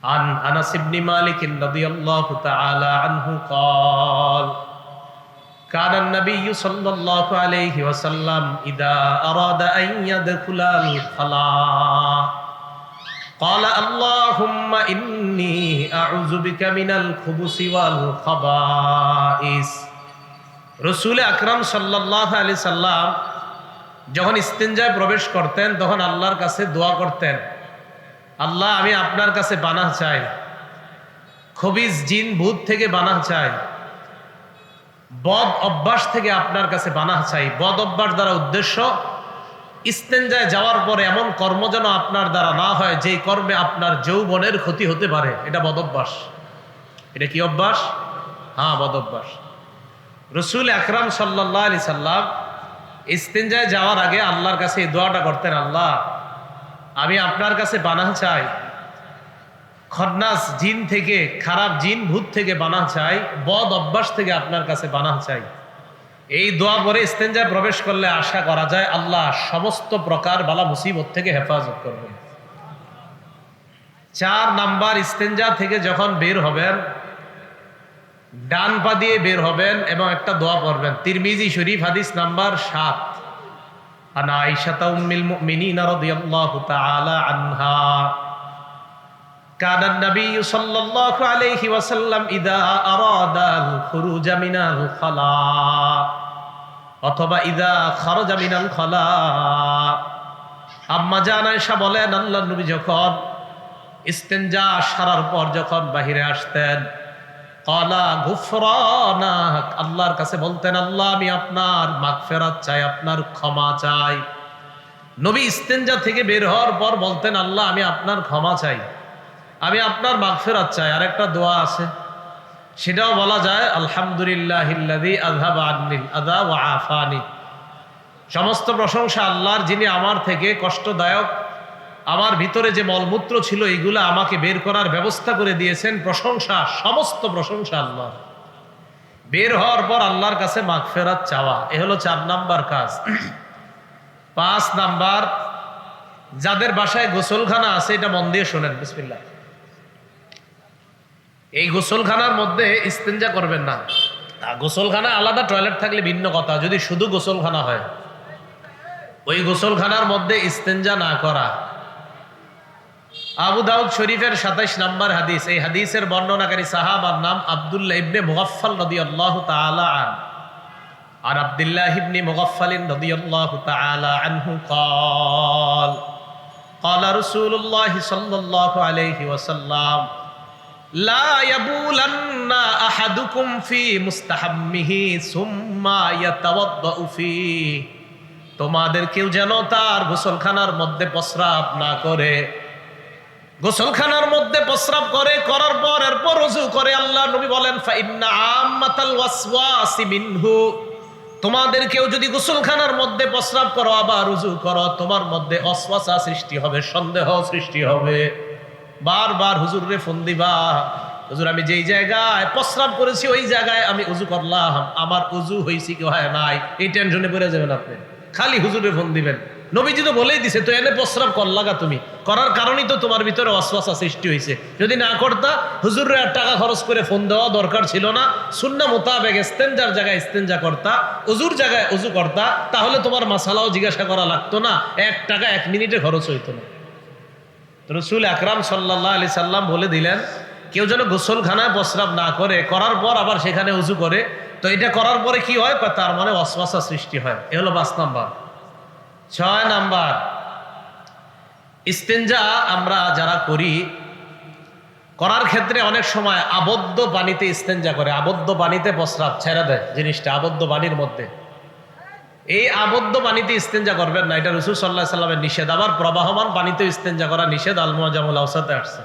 عن أنس بن مالك رضي الله تعالى عنه قال كان النبي صلى الله عليه وسلم إذا أراد أن يدخل الخلاء قال اللهم إني أعوذ بك من الخبث والخبائث রসুল আকরাম সাল্লাল্লাহু আলাইহি সাল্লাম যখন ইস্তেঞ্জায় প্রবেশ করতেন তখন আল্লাহর কাছে দোয়া করতেন, আল্লাহ আমি আপনার কাছে পানাহ চাই, খবিস জিন ভূত থেকে পানাহ চাই, বদ অভ্যাস থেকে আপনার কাছে পানাহ চাই। বদ অভ্যাস দ্বারা উদ্দেশ্য ইস্তেঞ্জায় যাওয়ার পরে এমন কর্ম যেন আপনার দ্বারা না হয় যেই কর্মে আপনার যৌবনের ক্ষতি হতে পারে, এটা বদ অভ্যাস। এটা কি অভ্যাস? হ্যাঁ, বদ অভ্যাস। রসুল আকরাম সাল্লাল্লাহু আলাইহি সাল্লাম ইস্তেঞ্জায় যাওয়ার আগে আল্লাহর কাছে এই দোয়াটা করতেন, আল্লাহ আমি আপনার কাছে পানাহ চাই, খন্নাস জিন থেকে, খারাপ জিন ভূত থেকে পানাহ চাই, বদ অভ্যাস থেকে আপনার কাছে পানাহ চাই। এই দোয়া পরে ইস্তেঞ্জায় প্রবেশ করলে আশা করা যায় আল্লাহ সমস্ত প্রকার বালা মুসিবত থেকে হেফাজত করবেন। 4 নাম্বার, ইস্তেঞ্জা থেকে যখন বের হবেন ডান পা দিয়ে বের হবেন এবং একটা দোয়া পড়বেন। তিরমিজি শরীফ হাদিস নাম্বার 7, আনা আয়েশা উম্মুল মুমিনিন রাদিয়াল্লাহু তাআলা আনহা কানা নবী সাল্লাল্লাহু আলাইহি ওয়াসাল্লাম ইযা আরাদাল খুরুজ মিনাল খালা অথবা ইযা খারাজা মিনাল খালা। আম্মা জান আয়েশা বলেন, আল্লাহর নবী যখন ইস্তেঞ্জা সারার পর যখন বাহিরে আসতেন, ক্বালা গুফরানাক, আল্লাহর কাছে বলতেন আল্লাহ আমি আপনার মাগফিরাত চাই, আপনার ক্ষমা চাই। নবী ইস্তেঞ্জা থেকে বের হওয়ার পর বলতেন আল্লাহ আমি আপনার ক্ষমা চাই, আমি আপনার মাগফিরাত চাই। আরেকটা দোয়া আছে, সেটাও বলা যায় আলহামদুলিল্লাহিল্লাযী আযহাবা আন্নিল আযা ওয়া আফানি। সমস্ত প্রশংসা আল্লাহর, যিনি আমার থেকে কষ্টদায়ক, আমার ভিতরে যে মলমূত্র ছিল এইগুলো আমাকে বের করার ব্যবস্থা করে দিয়েছেন। প্রশংসা, সমস্ত প্রশংসা আল্লাহ। বের হওয়ার পর আল্লাহর কাছে মাগফিরাত চাওয়া, এ হলো 4 নাম্বার কাজ। 5 নাম্বার, যাদের বাসায় গোসলখানা আছে এটা মন দিয়ে শোনেন, বিসমিল্লাহ। এই গোসলখানার মধ্যে ইস্তেঞ্জা করবেন না। গোসলখানা আলাদা টয়লেট থাকলে ভিন্ন কথা, যদি শুধু গোসলখানা হয় ওই গোসলখানার মধ্যে ইস্তেঞ্জা না করা। আবু দাউদ শরীফের 27 নাম্বার হাদিস, এই হাদিসের বর্ণনাকারী সাহাবার নাম আব্দুল্লাহ ইবনে মুগাফফাল রাদিয়াল্লাহু তাআলা আন। আর আব্দুল্লাহ ইবনে মুগাফফাল রাদিয়াল্লাহু তাআলা আনহু قال قال رسول الله صلى الله عليه وسلم لا يبولن احدكم في مستحمه ثم يتوضأ فيه, তোমাদের কেউ যেন তার গোসলখানার মধ্যে প্রস্রাব না করে। গোসলখানার মধ্যে প্রস্রাব করে, করার পর এরপর ওযু করে। আল্লাহ নবী বলেন ফাইন্না আম্মাতাল ওয়াসওয়াসি মিনহু, তোমাদের কেউ যদি গোসলখানার মধ্যে প্রস্রাব করো আবার ওযু করো, তোমার মধ্যে ওয়াসওয়াসা সৃষ্টি হবে, সন্দেহ সৃষ্টি হবে। বারবার হুজুরে ফোন দিবা, হুজুর আমি যেই জায়গায় প্রস্রাব করেছি ওই জায়গায় আমি ওযু করলাম, আমার ওযু হইছে কি হয় নাই, এই টেনশনে পড়ে যাবেন আপনি। খালি হুজুরে ফোন দিবেন, নবীজি তো বলেই দিছে, তো এনে প্রস্রাব করলাগা, তুমি করার কারণেই তো তোমার ভিতরে ওয়াসওয়াসা সৃষ্টি হয়েছে। যদি না করতা হুজুরে আর টাকা খরচ করে ফোন দেওয়া দরকার ছিল না। সুন্নাহ মোতাবেক ইস্তেঞ্জার জায়গায় ইস্তেঞ্জা করতা, ওযুর জায়গায় ওযু করতা, তাহলে তোমার মাসালাও জিজ্ঞাসা করা লাগতো না, 1 টাকা 1 মিনিটে খরচ হইতো না। রাসূল আকরাম সাল্লাল্লাহু আলাইহি সাল্লাম বলে দিলেন কেউ যেন গোসলখানায় প্রস্রাব না করে, করার পর আবার সেখানে ওযু করে। তো এটা করার পরে কি হয়, তার মানে ওয়াসওয়াসা সৃষ্টি হয়। এ হলো 5 নাম্বার। 6 নাম্বার, ইস্তেঞ্জা আমরা যারা করি, করার ক্ষেত্রে অনেক সময় আবদ্ধ পানিতে ইস্তেঞ্জা করে, আবদ্ধ পানিতে প্রস্রাব ছেড়ে দেয় জিনিসটা, আবদ্ধ পানির মধ্যে। এই আবদ্ধ পানিতে ইস্তেঞ্জা করবেন না, এটা রাসূল সাল্লাল্লাহু আলাইহি সাল্লামের নিষেধ। আবার প্রবাহমান পানিতে ইস্তেঞ্জা করা নিষেধ, আল মুআজামুল আওসাতে আসছে।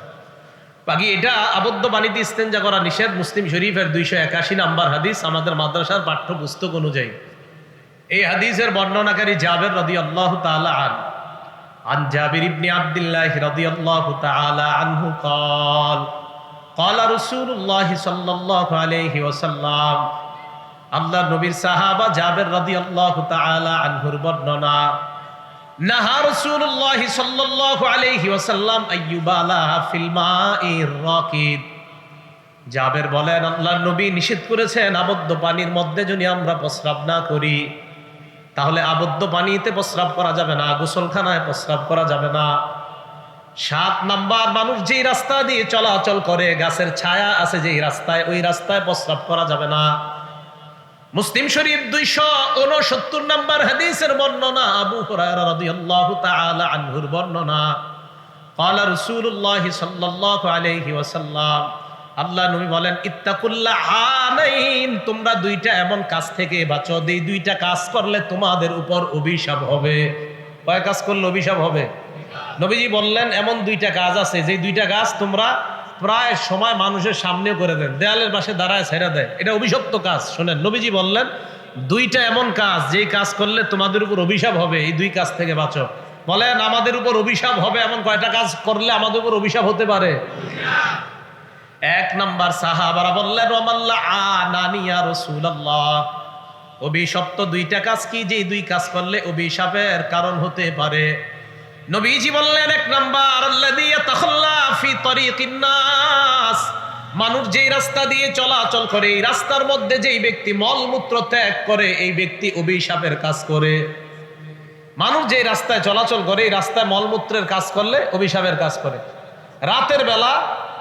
বাকি এটা আবদ্ধ পানিতে ইস্তেঞ্জা করা নিষেধ, মুসলিম শরীফের 281 নাম্বার হাদিস, আমাদের মাদ্রাসার পাঠ্যপুস্তক অনুযায়ী। এই হাদিসের বর্ণনাকারী জাবের রাদিয়াল্লাহু তাআলা আন জাবির ইবনে আব্দুল্লাহ রাদিয়াল্লাহু তাআলা আনহু قال قال رسول الله صلى الله عليه وسلم, আল্লাহর নবীর সাহাবা জাবের রাদিয়াল্লাহু তাআলা আনহুর বর্ণনা, নাহা রাসূলুল্লাহ সাল্লাল্লাহু আলাইহি ওয়াসাল্লাম আইয়ুবালা ফিল মাইর রাকিদ। জাবের বলেন আল্লাহর নবী নিষেধ করেছেন আবদ্ধ পানির মধ্যে যদি আমরা প্রস্রাব না করি, তাহলে আবদ্ধ পানিতে প্রস্রাব করা যাবে না, গোসলখানায় প্রস্রাব করা যাবে না। 7 নাম্বার, মানুষ যেই রাস্তা দিয়ে চলাচল করে, গাছের ছায়া আছে যেই রাস্তায়, ওই রাস্তায় প্রস্রাব করা যাবে না। মুসলিম শরীফ 269 নাম্বার হাদিসের বর্ণনা, আবু হুরায়রা রাদিয়াল্লাহু তাআলা আনহুর বর্ণনা, ক্বালা রাসূলুল্লাহ সাল্লাল্লাহু আলাইহি ওয়াসাল্লাম, আল্লাহ নবী বলেন ইত্তাকুল্লা আনাইন, তোমরা দুইটা এমন কাজ থেকে বাঁচো, এই দুইটা কাজ করলে তোমাদের উপর অভিশাপ হবে। কয় কাজ করলে অভিশাপ হবে? নবীজি বললেন এমন দুইটা কাজ আছে যে দুইটা কাজ তোমরা প্রায় সময় মানুষের সামনে করে দেন, দেয়ালের পাশে দাঁড়ায় ছেড়ে দেয়, এটা অভিশপ্ত কাজ। শোনেন, নবীজি বললেন দুইটা এমন কাজ যেই কাজ করলে তোমাদের উপর অভিশাপ হবে, এই দুই কাজ থেকে বাঁচো। বলেন আমাদের উপর অভিশাপ হবে এমন কয়টা কাজ করলে আমাদের উপর অভিশাপ হতে পারে? 1 নাম্বার, সাহাবারা বললেন ওয়ামাল্লা আনানি ইয়া রাসূলুল্লাহ, অভিশপ্ত দুইটা কাজ কি যে দুই কাজ করলে অভিশাপের কারণ হতে পারে? নবীজি বললেন 1 নাম্বার, আল্লাযী ইয়াতাখাল্লা ফি তরিকিন নাস, মানুষ যেই রাস্তা দিয়ে চলাচল করে এই রাস্তার মধ্যে যেই ব্যক্তি মলমূত্র ত্যাগ করে এই ব্যক্তি অভিশাপের কাজ করে। মানুষ যেই রাস্তায় চলাচল করে এই রাস্তায় মলমূত্রের কাজ করলে অভিশাপের কাজ করে। রাতের বেলা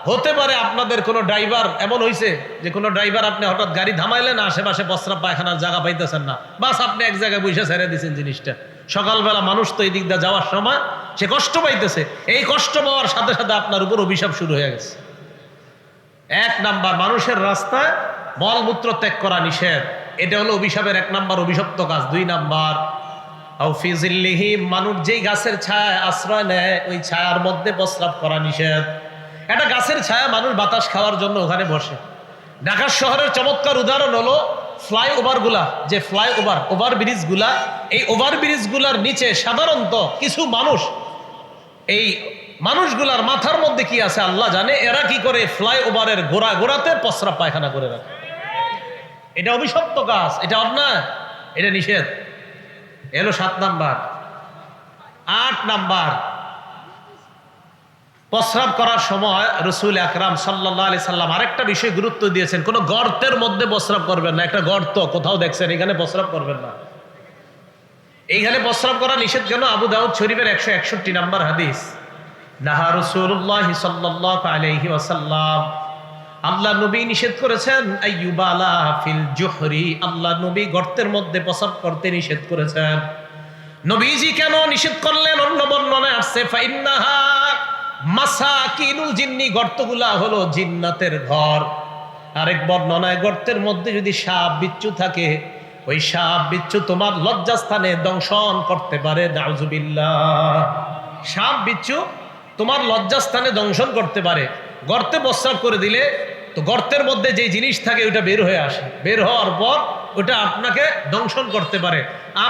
হতে পারে আপনাদের কোনো ড্রাইভার এমন হয়েছে যে কোনো ড্রাইভার আপনি হঠাৎ গাড়ি থামাইলেন, আশেপাশে প্রস্রাব পায়খানার জায়গা পাইতেছেন না, বাস আপনি এক জায়গায় বসে ছেড়ে দিয়েছেন জিনিসটা। সকালবেলা মানুষ তো এই দিক দিয়ে যাওয়ার সময় সে কষ্ট পাইতেছে, এই কষ্ট পাওয়ার সাথে সাথে আপনার উপর অভিশাপ শুরু হয়ে গেছে। 1 নাম্বার, মানুষের রাস্তায় মলমূত্র ত্যাগ করা নিষেধ, এটা হলো অভিশাপের 1 নাম্বার অভিশপ্ত কাজ। 2 নাম্বার, আও ফি জিল্লিহি, মানুষ যেই গাছের ছায়ায় আশ্রয় নেয় ওই ছায়ার মধ্যে প্রস্রাব করা নিষেধ। একটা গাছের ছায়া, মানুষ বাতাস খাওয়ার জন্য ওখানে বসে। ঢাকা শহরের চমৎকার উদাহরণ হলো ফ্লাইওভার গুলা, যে ফ্লাইওভার ওভারব্রিজ গুলা, এই ওভারব্রিজ গুলার নিচে সাধারণত কিছু মানুষ, এই মানুষগুলার মাথার মধ্যে কি আছে আল্লাহ জানে, এরা কি করে ফ্লাইওভারের গোড়াতে প্রস্রাব পায়খানা করে রাখে। এটা অভিশপ্ত কাজ, এটা অন্যায়, এটা নিষেধ। এলো 7 নাম্বার। 8 নাম্বার, প্রস্রাব করার সময় রাসূল আকরাম সাল্লাল্লাহু আলাইহি সাল্লাম আরেকটা বিষয় গুরুত্ব দিয়েছেন, কোন গর্তের মধ্যে প্রস্রাব করবেন না। একটা গর্ত কোথাও দেখছেন, এখানে প্রস্রাব করবেন না। এইখানে প্রস্রাব করা নিষেধ কেন? আবু দাউদ শরীফের 161 নাম্বার হাদিস, নাহা রাসূলুল্লাহ সাল্লাল্লাহু আলাইহি ওয়াসাল্লাম, আল্লাহ নবী নিষেধ করেছেন আইয়ুবালা ফিল জুহরি, আল্লাহ নবী গর্তের মধ্যে প্রস্রাব করতে নিষেধ করেছেন। নবীজি কেন নিষেধ করলেন? অন্য বর্ণনায় আসছে ফাইন্নাহা মাসাকিনুল জিন্নি, গর্তগুলা হলো জিন্নাতের ঘর। আরেক বর্ণনায় গর্তের মধ্যে যদি সাপ বিচ্ছু থাকে, ওই সাপ বিচ্ছু তোমার লজ্জাস্থানে দংশন করতে পারে। নাউজুবিল্লাহ, সাপ বিচ্ছু তোমার লজ্জাস্থানে দংশন করতে পারে। গর্তে প্রস্রাব করে দিলে তো গর্তের মধ্যে যে জিনিস থাকে ওটা বের হয়ে আসে, বের হওয়ার পর ওটা আপনাকে দংশন করতে পারে।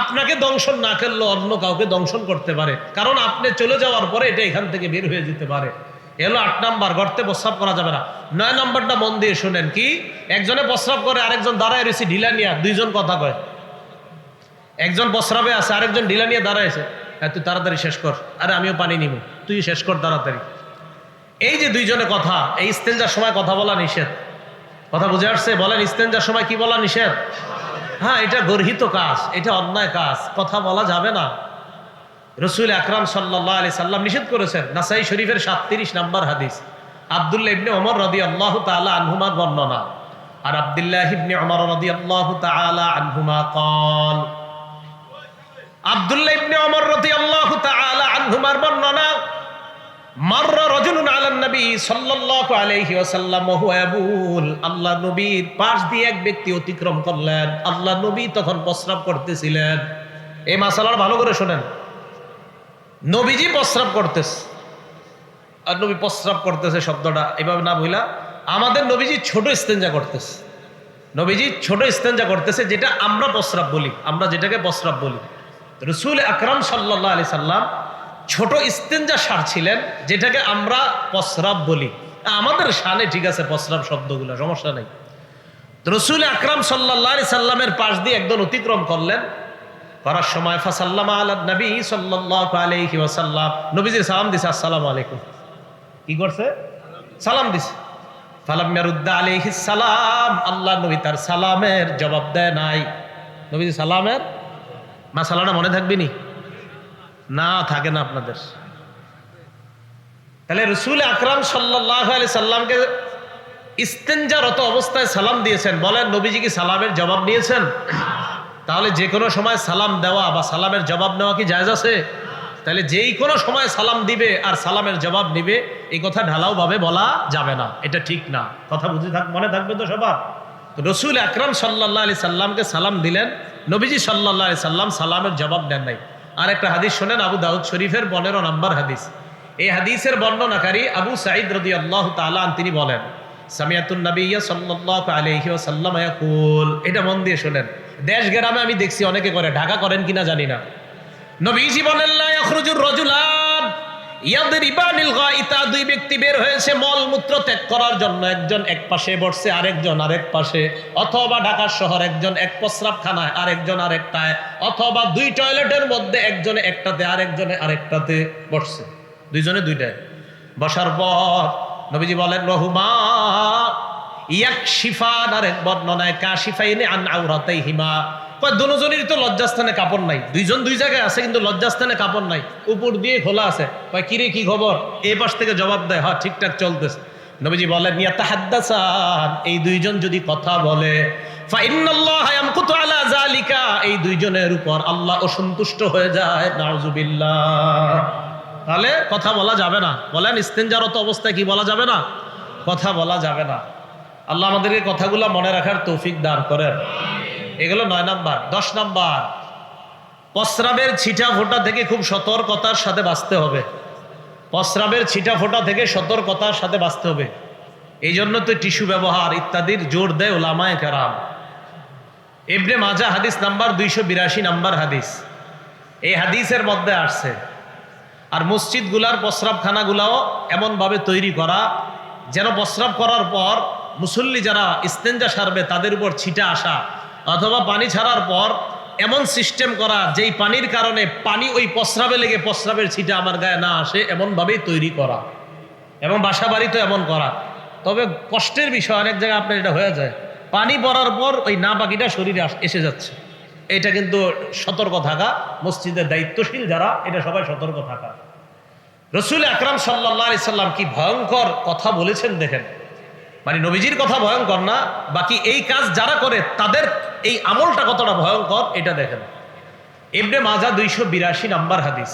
আপনাকে দংশন না করলেও অন্য কাউকে দংশন করতে পারে, কারণ আপনি চলে যাওয়ার পরে এটা এখান থেকে বের হয়ে যেতে পারে। এলো 8 নাম্বার, গর্তে প্রস্রাব করা যাবে না। 9 নাম্বারটা মন দিয়ে শুনেন, কি? একজনে প্রস্রাব করে, আরেকজন দাঁড়ায় রয়েছে ঢিলা নিয়ে, দুইজন কথা কয়। একজন প্রস্রাবে আছে, আরেকজন ঢিলা নিয়ে দাঁড়াইছে, তুই তাড়াতাড়ি শেষ কর, আরে আমিও পানি নিব, তুই শেষ কর তাড়াতাড়ি। এই যে দুইজনে কথা, এই ইস্তেঞ্জার সময় কথা বলা নিষেধ। কথা বুঝে আসছে? বলেন ইস্তেঞ্জার সময় কি বলা নিষেধ? হ্যাঁ, এটা গর্হিত কাজ, এটা অন্যায় কাজ, কথা বলা যাবে না। রাসূল আকরাম সাল্লাল্লাহু আলাইহি সাল্লাম নিষেধ করেছেন। নাসাই শরীফের 37 নাম্বার হাদিস, আব্দুল্লাহ ইবনে ওমর রাদিয়াল্লাহু তাআলা আনহুমার বর্ণনা। আর আব্দুল্লাহ ইবনে ওমর রাদিয়াল্লাহু তাআলা আনহুমা قال, আব্দুল্লাহ ইবনে ওমর রাদিয়াল্লাহু তাআলা আনহুমার বর্ণনা, মাররা রাজুলুন আলান নবী সাল্লাল্লাহু আলাইহি ওয়াসাল্লাম ওয়া হুয়া ইয়াবুল, আল্লাহ নবীর পাশ দিয়ে এক ব্যক্তি অতিক্রম করলেন। আল্লাহ নবী তখন প্রস্রাব করতেছিলেন। এই মাসালার ভালো করে শুনেন, নবীজি প্রস্রাব করতেছে, আর নবী প্রস্রাব করতেছে শব্দটা এভাবে না বইলা, আমাদের নবীজি ছোট ইস্তেঞ্জা করতেছে। নবীজি ছোট ইস্তেঞ্জা করতেছে, যেটা আমরা প্রস্রাব বলি, আমরা যেটাকে প্রস্রাব বলি। রাসূল আকরাম সাল্লাল্লাহু আলাইহি সাল্লাম ছোট ইস্তেঞ্জা সারছিলেন, যেটাকে আমরা প্রস্রাব বলি। আমাদের শানে ঠিক আছে প্রস্রাব শব্দগুলো, সমস্যা নাই। রাসূল আকরাম সাল্লাল্লাহু আলাইহি সাল্লামের পাশ দিয়ে একজন অতিক্রম করলেন। করার সময় ফাসাল্লামা আলা নবী সাল্লাল্লাহু আলাইহি ওয়াসাল্লাম, নবীজি সালাম দিছে, আসসালামু আলাইকুম। কি করছে? সালাম দিছে। ফালাম ইয়ারুদ্দা আলাইহিস সালাম, আল্লাহ নবী তার সালামের জবাব দেয় নাই। নবীজি সালামের মাসালাটা মনে থাকবে নি? না, থাকে না আপনাদের। তাহলে রাসূল আকরাম সাল্লাল্লাহু আলাইহি সাল্লামকে ইস্তেনজারত অবস্থায় সালাম দিয়েছেন, বলেন নবীজি কি সালামের জবাব নিয়েছেন? তাহলে যে কোনো সময় সালাম দেওয়া বা সালামের জবাব নেওয়া কি জায়েজ আছে? তাহলে যেই কোনো সময় সালাম দিবে আর সালামের জবাব নিবে, এই কথা ঢালাও ভাবে বলা যাবে না, এটা ঠিক না। কথা মনে থাকবে তো সবার? তো রাসূল আকরাম সাল্লাল্লাহু আলাইহি সাল্লামকে সালাম দিলেন, নবীজি সাল্লাল্লাহু আলাইহি সাল্লাম সালামের জবাব দেন নাই। আর একটা হাদিস শোনেন, আবু দাউদ শরীফের 15 নম্বর হাদিস। এই হাদিসের বর্ণনাকারী আবু সাঈদ রাদিয়াল্লাহু তাআলা আন, তিনি বলেন, সামিয়াতুন নাবিয়্য সাল্লাল্লাহু আলাইহি ওয়াসাল্লাম ইয়াকুল, এটা মন দিয়ে শোনেন। দেশ গ্রামে আমি দেখছি অনেকে করে, ঢাকা করেন কিনা জানি না। নবীজি বলেন, লা ইয়াখরুজুর রাজুলান ইয়াদরিবানিল গায়িতা, দুই ব্যক্তি বের হয়েছে মল মূত্র ত্যাগ করার জন্য, একজন এক পাশে বসছে আরেকজন আরেক পাশে, অথবা ঢাকা শহর একজন এক প্রস্রাবখানায় আরেকজন আরেকটায়, অথবা দুই টয়লেটের মধ্যে একজনে একটাতে আরেকজনে আরেকটাতে বসছে, দুইজনে দুইটায়। বসার পর নবীজি বলেন, রহুমা ইয়াকশিফান, আরেক বর্ণনায় কাশিফাইনি আন আওরাতাইহিমা, দুজনেরই তো লজ্জাস্থানে কাপড় নাই, দুইজন দুই জায়গায় আছে কিন্তু লজ্জাস্থানে কাপড় নাই, উপর দিয়ে খোলা আছে। কিরে কি খবর? এই পাশ থেকে জবাব দেয়, হ্যাঁ ঠিকঠাক চলতেছে। নবীজি বলেন, ইয়াতাহাদ্দাসান, এই দুইজন যদি কথা বলে, ফাইন্নাল্লাহা ইয়ামকুতু আলা যালিকা, এই দুইজনের উপর আল্লাহ অসন্তুষ্ট হয়ে যায়, নাউযুবিল্লাহ। তাহলে কথা বলা যাবে না। বলেন ইস্তেনজারত অবস্থায় কি বলা যাবে না? কথা বলা যাবে না। আল্লাহ আমাদেরকে কথাগুলো মনে রাখার তৌফিক দান করেন। এগুলো 9 নাম্বার। 10 নাম্বার, প্রস্রাবের ছিটা ফোঁটা থেকে খুব সতর্কতার সাথে বাঁচতে হবে। প্রস্রাবের ছিটা ফোঁটা থেকে সতর্কতার সাথে বাঁচতে হবে। এই জন্য তো টিস্যু ব্যবহার ইত্যাদির জোর দেয় উলামায়ে কেরাম। ইবনে মাজাহ হাদিস নাম্বার 282 নাম্বার হাদিস, এই হাদিসের মধ্যে আসছে। আর মসজিদগুলার প্রস্রাবখানাগুলাও এমনভাবে তৈরি করা যেন প্রস্রাব করার পর মুসল্লি যারা ইস্তেঞ্জা সারবে তাদের উপর ছিটা আসা, অথবা পানি ছাড়ার পর এমন সিস্টেম করা যেই পানির কারণে পানি ওই প্রস্রাবে লেগে প্রস্রাবের ছিটা আমার গায়ে না আসে, এমনভাবেই তৈরি করা, এবং বাসা বাড়িতে এমন করা। তবে কষ্টের বিষয়, অনেক জায়গায় আপনার এটা হয়ে যায়, পানি পড়ার পর ওই না বাকিটা শরীরে এসে যাচ্ছে। এটা কিন্তু সতর্ক থাকা, মসজিদের দায়িত্বশীল যারা, এটা সবাই সতর্ক থাকা। রাসূল আকরাম সাল্লাল্লাহু আলাইহি সাল্লাম কি ভয়ঙ্কর কথা বলেছেন দেখেন। মানে নবীজির কথা ভয়ঙ্কর না, বাকি এই কাজ যারা করে তাদের এই আমলটা কতটা ভয়ঙ্কর এটা দেখেন। ইবনে মাজাহ 282 নাম্বার হাদিস,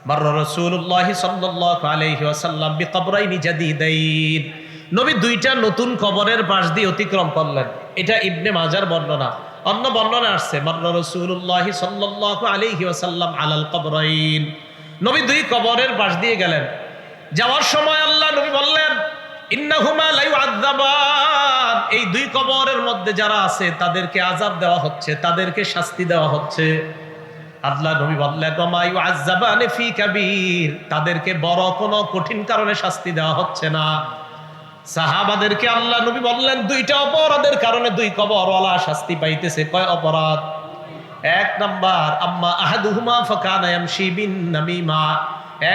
মাররা রাসূলুল্লাহ সাল্লাল্লাহু আলাইহি ওয়াসাল্লাম বিকবরাইনি জাদীদাইন, নবী দুইটা নতুন কবরের পাশ দিয়ে অতিক্রম করলেন। এটা ইবনে মাজাহর বর্ণনা। অন্য বর্ণনা আসছে, মাররা রাসূলুল্লাহ সাল্লাল্লাহু আলাইহি ওয়াসাল্লাম আলাল কবরাইন, নবী দুই কবরের পাশ দিয়ে গেলেন। যাওয়ার সময় আল্লাহ নবী বললেন, ইন্নাহুমা লা ইউআযাবান, এই দুই কবরের মধ্যে যারা আছে তাদেরকে আযাব দেওয়া হচ্ছে, তাদেরকে শাস্তি দেওয়া হচ্ছে। আল্লাহ নবী বললেন, ওমা ইউআযাবানি ফি কাবীর, তাদেরকে বড় কোনো কঠিন কারণে শাস্তি দেওয়া হচ্ছে না। সাহাবাদেরকে আল্লাহ নবী বললেন, দুইটা অপরাধের কারণে দুই কবরওয়ালা শাস্তি পাইতেছে। কয় অপরাধ? 1 নাম্বার, আম্মা আহাদুহুমা ফাকানা ইয়ামশি বিন নামিমা,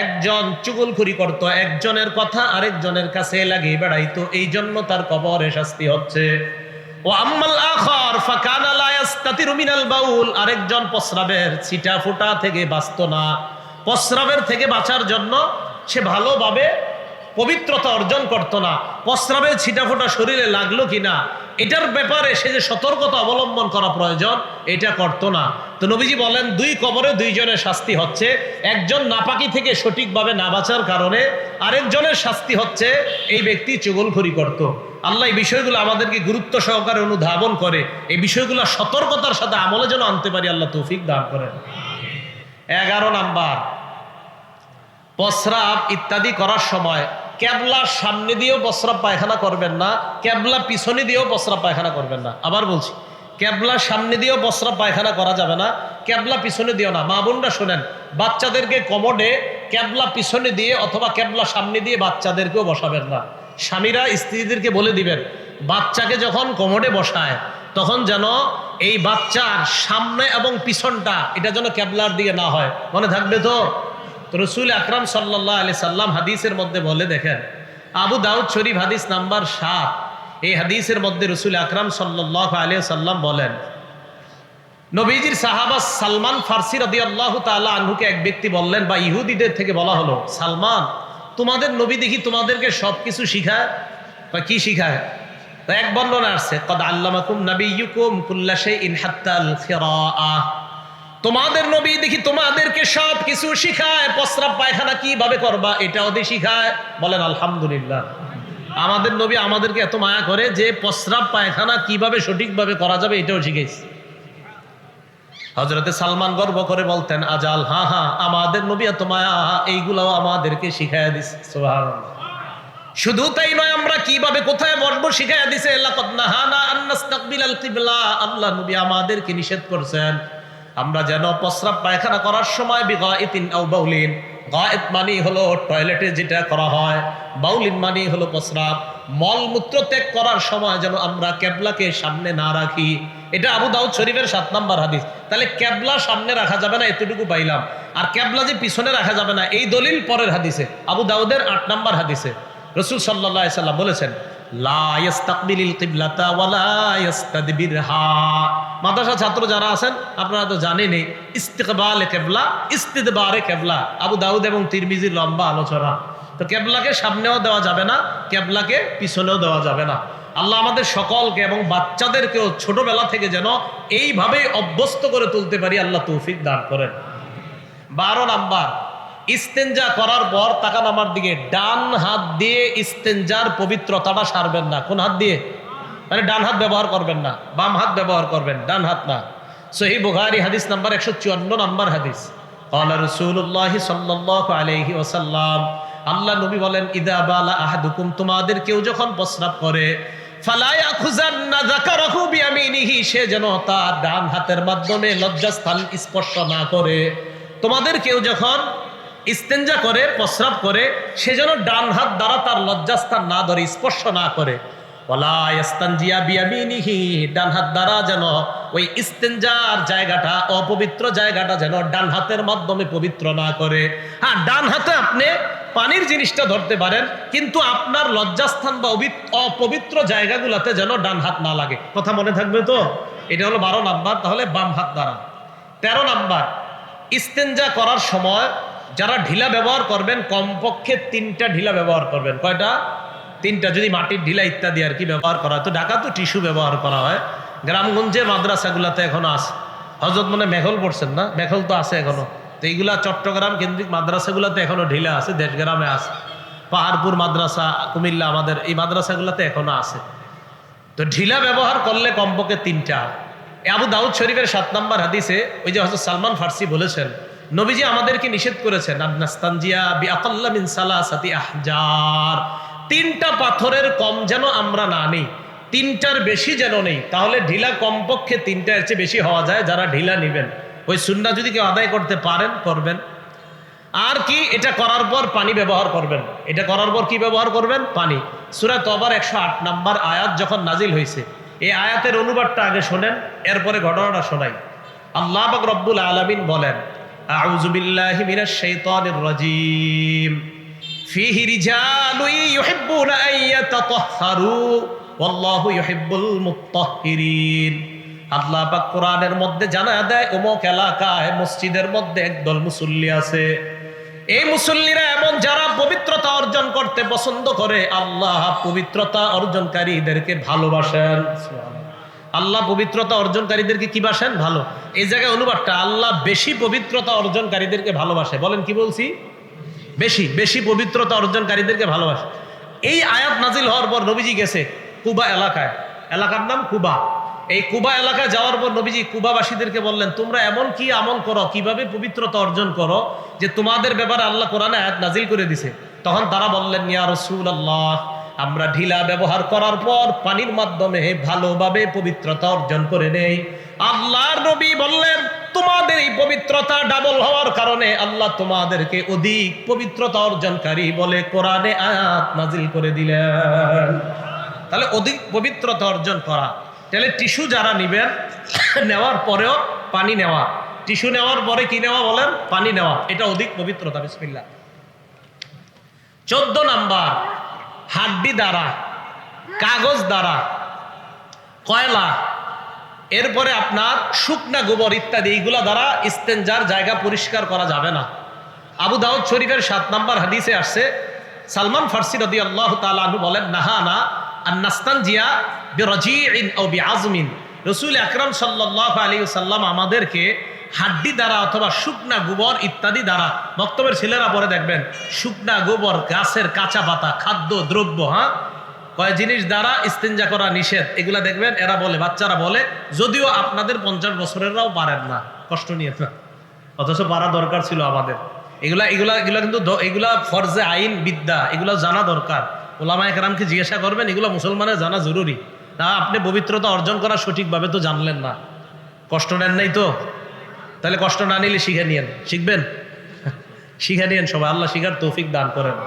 একজন চুগলখড়ি করত, একজনের কথা আরেকজনের কাছে লাগিয়ে বেড়াইতো, এই জন্য তার কবরে শাস্তি হচ্ছে। ও আম্মাল আখার ফাকানা লা ইস্তাতিরু মিনাল বাউল, আরেকজন প্রস্রাবের ছিটা ফোঁটা থেকে বাঁচতো না, প্রস্রাবের থেকে বাঁচার জন্য সে ভালোভাবে পবিত্রতা অর্জন করতো না, প্রস্রাবের ছিটা ফোঁটা শরীরে লাগলো কিনা এটার ব্যাপারে সে যে সতর্কতা অবলম্বন করা প্রয়োজন এটা করতো না। তো নবীজি বলেন, দুই কবরে দুইজনের শাস্তি হচ্ছে, একজন নাপাকি থেকে সঠিকভাবে না বাঁচার কারণে, আরেকজনের শাস্তি হচ্ছে এই ব্যক্তি চুগলখড়ি করত। আল্লাহ এই বিষয়গুলো আমাদেরকে গুরুত্ব সহকারে অনুধাবন করে এই বিষয়গুলো সতর্কতার সাথে আমলে যেন আনতে পারি, আল্লাহ তৌফিক দান করেন। 11 নাম্বার, প্রস্রাব ইত্যাদি করার সময় কেবলার সামনে দিয়েও প্রস্রাব পায়খানা করবেন না, কেবলা পিছনে দিয়েও প্রস্রাব পায়খানা করবেন না। আবার বলছি, কেবলার সামনে দিয়েও প্রস্রাব পায়খানা করা যাবে না, কেবলা পিছনে দিয়েও না। মা বোনরা শোনেন, বাচ্চাদেরকে কমোডে কেবলা পিছনে দিয়ে অথবা কেবলা সামনে দিয়ে বাচ্চাদেরকেও বসাবেন না। স্বামীরা স্ত্রীদেরকে বলে দিবেন, বাচ্চাকে যখন কমোডে বসায় তখন যেন এই বাচ্চার সামনে এবং পিছনটা এটা যেন কেবলার দিকে না হয়। মনে থাকবে তো? রাসূল আকরাম সাল্লাল্লাহু আলাইহি সাল্লাম হাদিসের মধ্যে বলে, দেখেন আবু দাউদ শরীফ হাদিস নাম্বার 7, এই হাদিসের মধ্যে রাসূল আকরাম সাল্লাল্লাহু আলাইহি সাল্লাম বলেন, নবীজির সাহাবা সালমান ফারসি রাদিয়াল্লাহু তাআলা আনহুকে এক ব্যক্তি বললেন, বা ইহুদিদের থেকে বলা হলো, সালমান, তোমাদের নবী দেখি তোমাদেরকে সবকিছু শিখায়। বা কি শিখায়? তো এক বর্ণনা আসছে, কদ আল্লামাকুম নাবিয়্যুকুম কুল্লা শাইইন হাত্তাল কিরাআহ, তোমাদের নবী দেখি তোমাদেরকে সব কিছু শিখায়, প্রস্রাব পায়খানা কিভাবে করবা এটাও দিয়ে শিখায়। বলেন আলহামদুলিল্লাহ। আমাদের নবী আমাদেরকে এত মায়া করে যে প্রস্রাব পায়খানা কিভাবে সঠিকভাবে করা যাবে এটাও শিখেছে। হযরতে সালমান গর্ব করে বলতেন, আজাল, হ্যাঁ হ্যাঁ, আমাদের নবী এত মায়া, এইগুলাও আমাদেরকে শিখাইয়া দিছে। সুবহানাল্লাহ। শুধু তাই নয়, আমরা কিভাবে কোথায় বসবো শিখাইয়া দিছে। লাকাদ নাহানা আন নাস্তাকবিলাল কিবলা, আল্লাহ নবী আমাদেরকে নিষেধ করছেন আমরা যেন প্রস্রাব পায়খানা করার সময় বিগাইতিন আও বাউলিন, গায়েত মানে হলো টয়লেটে যেটা করা হয়, বাউলিন মানে হলো প্রস্রাব, মলমূত্র ত্যাগ করার সময় যেন আমরা কেবলাকে সামনে না রাখি। এটা আবু দাউদ শরীফের 7 নম্বর হাদিস। তাহলে কেবলা সামনে রাখা যাবে না, এতটুকু পাইলাম। আর কেবলা যে পিছনে রাখা যাবে না, এই দলিল পরের হাদিসে, আবু দাউদের 8 নম্বর হাদিসে রাসূল সাল্লাল্লাহু আলাইহি সাল্লাম বলেছেন, লা ইস্তাকবিলিল কিবলাতা ওয়ালা ইস্তাদবিরহা। মাদ্রাসা ছাত্র যারা আছেন আপনারা তো জানেনই, ইস্তিকবালে কেবলা, ইস্তিদবারে কেবলা, আবু দাউদ এবং তিরমিজির লম্বা আলোচনা। তো কেবলাকে সামনেও দেওয়া যাবে না, কেবলাকে পিছনেও দেওয়া যাবে না। আল্লাহ আমাদের সকলকে এবং বাচ্চাদেরকেও ছোটবেলা থেকে যেন এইভাবে অভ্যস্ত করে তুলতে পারি, আল্লাহ তৌফিক দান করেন। 12 নাম্বার, ইস্তেঞ্জা করার পর তাকান আমার দিকে, ডান হাত দিয়ে ইস্তেঞ্জার পবিত্রতাটা সারবেন না। কোন হাত দিয়ে? মানে ডান হাত ব্যবহার করবেন না, বাম হাত ব্যবহার করবেন, ডান হাত না। সহিহ বুখারী হাদিস নাম্বার 154 নাম্বার হাদিস, ক্বালা রাসূলুল্লাহ সাল্লাল্লাহু আলাইহি ওয়াসাল্লাম, আল্লাহ নবী বলেন, ইদা বালা আহাদুকুম, তোমাদের কেউ যখন প্রস্রাব করে, ফালা ইয়াখুযান্না যাকারাহু বিয়ামিনিহি, সে যেন তার ডান হাতের মাধ্যমে লজ্জাস্থান স্পর্শ না করে। তোমাদের কেউ যখন ইস্তেঞ্জা করে, প্রস্রাব করে, সে যেন ডান হাত দ্বারা তার লজ্জাস্থান না ধরে, স্পর্শ না করে। ওয়ালা ইয়াস্তানজিয়া বিয়ামিনিহি, ডান হাত দ্বারা যেন ওই ইস্তেঞ্জার জায়গাটা, অপবিত্র জায়গাটা যেন ডান হাতের মাধ্যমে পবিত্র না করে। হ্যাঁ, ডান হাতে আপনি পানির জিনিসটা ধরতে পারেন, কিন্তু আপনার লজ্জাস্থান বা অপবিত্র জায়গাগুলোতে যেন ডান হাত না লাগে। কথা মনে থাকবে তো? এটা হলো 12 নাম্বার। তাহলে বাম হাত দ্বারা। 13 নাম্বার, ইস্তেঞ্জা করার সময় যারা ঢিলা ব্যবহার করবেন, কমপক্ষে 3টা ঢিলা ব্যবহার করবেন। কয়টা? 3টা। যদি মাটির ঢিলা ইত্যাদি আর কি ব্যবহার করা হয়, তো ঢাকা তো টিস্যু ব্যবহার করা হয়। গ্রামগঞ্জের মাদ্রাসাগুলোতে এখনো আছে। হযরত মনে মেঘল পড়ছেন না? মেঘল তো আছে এখনো। তো এইগুলা চট্টগ্রাম কেন্দ্রিক মাদ্রাসাগুলোতে এখনো ঢিলা আছে, দেশগ্রামে আছে। পাহাড়পুর মাদ্রাসা, কুমিল্লা, আমাদের এই মাদ্রাসাগুলোতে এখনো আছে। তো ঢিলা ব্যবহার করলে কমপক্ষে 3টা। আবু দাউদ শরীফের 7 নম্বর হাদিসে ওই যে হযরত সালমান ফারসি বলেছেন, নবীজি আমাদেরকে নিষেধ করেছেন, আন্নাস্তানজিয়া বিআকাল্লা মিন সালাসাতি আহজার, 3টা পাথরের কম যেন আমরা না নেই, 3টার বেশি যেন নেই। তাহলে ঢিলা কমপক্ষে 3টার চেয়ে বেশি হওয়া যায়। যারা ঢিলা নেবেন, ওই সুন্নাহ যদি কেউ আদায় করতে পারেন করবেন। আর কি, এটা করার পর পানি ব্যবহার করবেন। এটা করার পর কি ব্যবহার করবেন? পানি। সূরা তওবার 108 নম্বর আয়াত যখন নাজিল হয়েছে, এই আয়াতের অনুবাদটা আগে শোনেন, এরপরে ঘটনাটা শোনাই। আল্লাহ পাক রব্বুল আলামিন বলেন, আউযু বিল্লাহি মিনাশ শাইতানির রাজীম, ফীহি রিজালুন ইউহিব্বুনা আন ইয়াতাতাহহারু ওয়াল্লাহু ইউহিব্বুল মুত্তাহহিরিন। আল্লাহ পাক কোরআনের মধ্যে জানায়া দেয়, অমুক এলাকায় মসজিদের মধ্যে একদল মুসল্লি আছে। এই মুসল্লিরা এমন যারা পবিত্রতা অর্জন করতে পছন্দ করে। আল্লাহ পবিত্রতা অর্জনকারীদেরকে ভালোবাসেন। আল্লাহ পবিত্রতা অর্জনকারীদেরকে কি বাসেন? ভালো। এই জায়গায় অনুবাদটা, আল্লাহ বেশি পবিত্রতা অর্জনকারীদেরকে ভালোবাসে। বলেন কি বলছি? বেশি বেশি পবিত্রতা অর্জনকারীদেরকে ভালোবাসে। এই আয়াত নাজিল হওয়ার পর নবীজি গেছে কুবা এলাকায়, এলাকার নাম কুবা। এই কুবা এলাকায় যাওয়ার পর নবীজি কুবাবাসীদেরকে বললেন, তোমরা এমন কি আমল করো, কিভাবে পবিত্রতা অর্জন করো, যে তোমাদের ব্যাপারে আল্লাহ কোরআনে আয়াত নাজিল করে দিছে। তখন তারা বললেন, ইয়া রাসূলুল্লাহ, আমরা ঢিলা ব্যবহার করার পর পানির মাধ্যমে ভালোভাবে পবিত্রতা অর্জন করে নেই। আল্লাহর নবী বললেন, তোমাদের এই পবিত্রতা ডাবল হওয়ার কারণে আল্লাহ তোমাদেরকে অধিক পবিত্রতা অর্জনকারী বলে কোরআনে আয়াত নাজিল করে দিলেন। তাহলে অধিক পবিত্রতা অর্জন করা। তাহলে টিস্যু যারা নিবেন নেওয়ার পরেও পানি নেওয়া, টিস্যু নেওয়ার পরে কি নেওয়া বলেন? পানি নেওয়া, এটা অধিক পবিত্রতা। বিসমিল্লাহ। 14 নাম্বার, হাড্ডি দ্বারা, কাগজ দ্বারা, কয়লা, এরপরে আপনার শুকনা গোবর ইত্যাদি এইগুলা দ্বারা ইস্তেঞ্জার জায়গা পরিষ্কার করা যাবে না। আবু দাউদ শরীফের 7 নাম্বার হাদিসে আসছে, সালমান ফারসি রাদিয়াল্লাহু তাআলা আনহু বলেন, নাহানা আন নাস্তানজিয়া বিরাজিইন আও বিআজমিন। রাসূল আকরাম সাল্লাল্লাহু আলাইহি ওয়াসাল্লাম আমাদেরকে হাড্ডি দ্বারা অথবা শুকনা গোবর ইত্যাদি দ্বারা, বক্তব্যের ছেলেরা পরে দেখবেন শুকনা গোবর, গাছের কাঁচা পাতা, খাদ্য দ্রব্য, কয় জিনিস দ্বারা ইস্তেঞ্জা করা নিষেধ, এগুলা দেখবেন এরা বলে, বাচ্চারা বলে, যদিও আপনাদের 50 বছরেররাও পারেন না, কষ্ট নিয়ে না, অথচ পারা দরকার ছিল আমাদের। এগুলা এগুলা এগুলা কিন্তু এগুলা ফরজে আইন বিদ্যা, এগুলা জানা দরকার। ওলামায়ে কেরামকে জিজ্ঞাসা করবেন, এগুলো মুসলমানের জানা জরুরি। না আপনি পবিত্রতা অর্জন করা সঠিকভাবে তো জানলেন না, কষ্ট নেন নাই তো, তাহলে কষ্ট না নিলে শিখে নিয়েন। শিখবেন? শিখে নিয়েন সবাই, আল্লাহ শিখার তৌফিক দান করেন।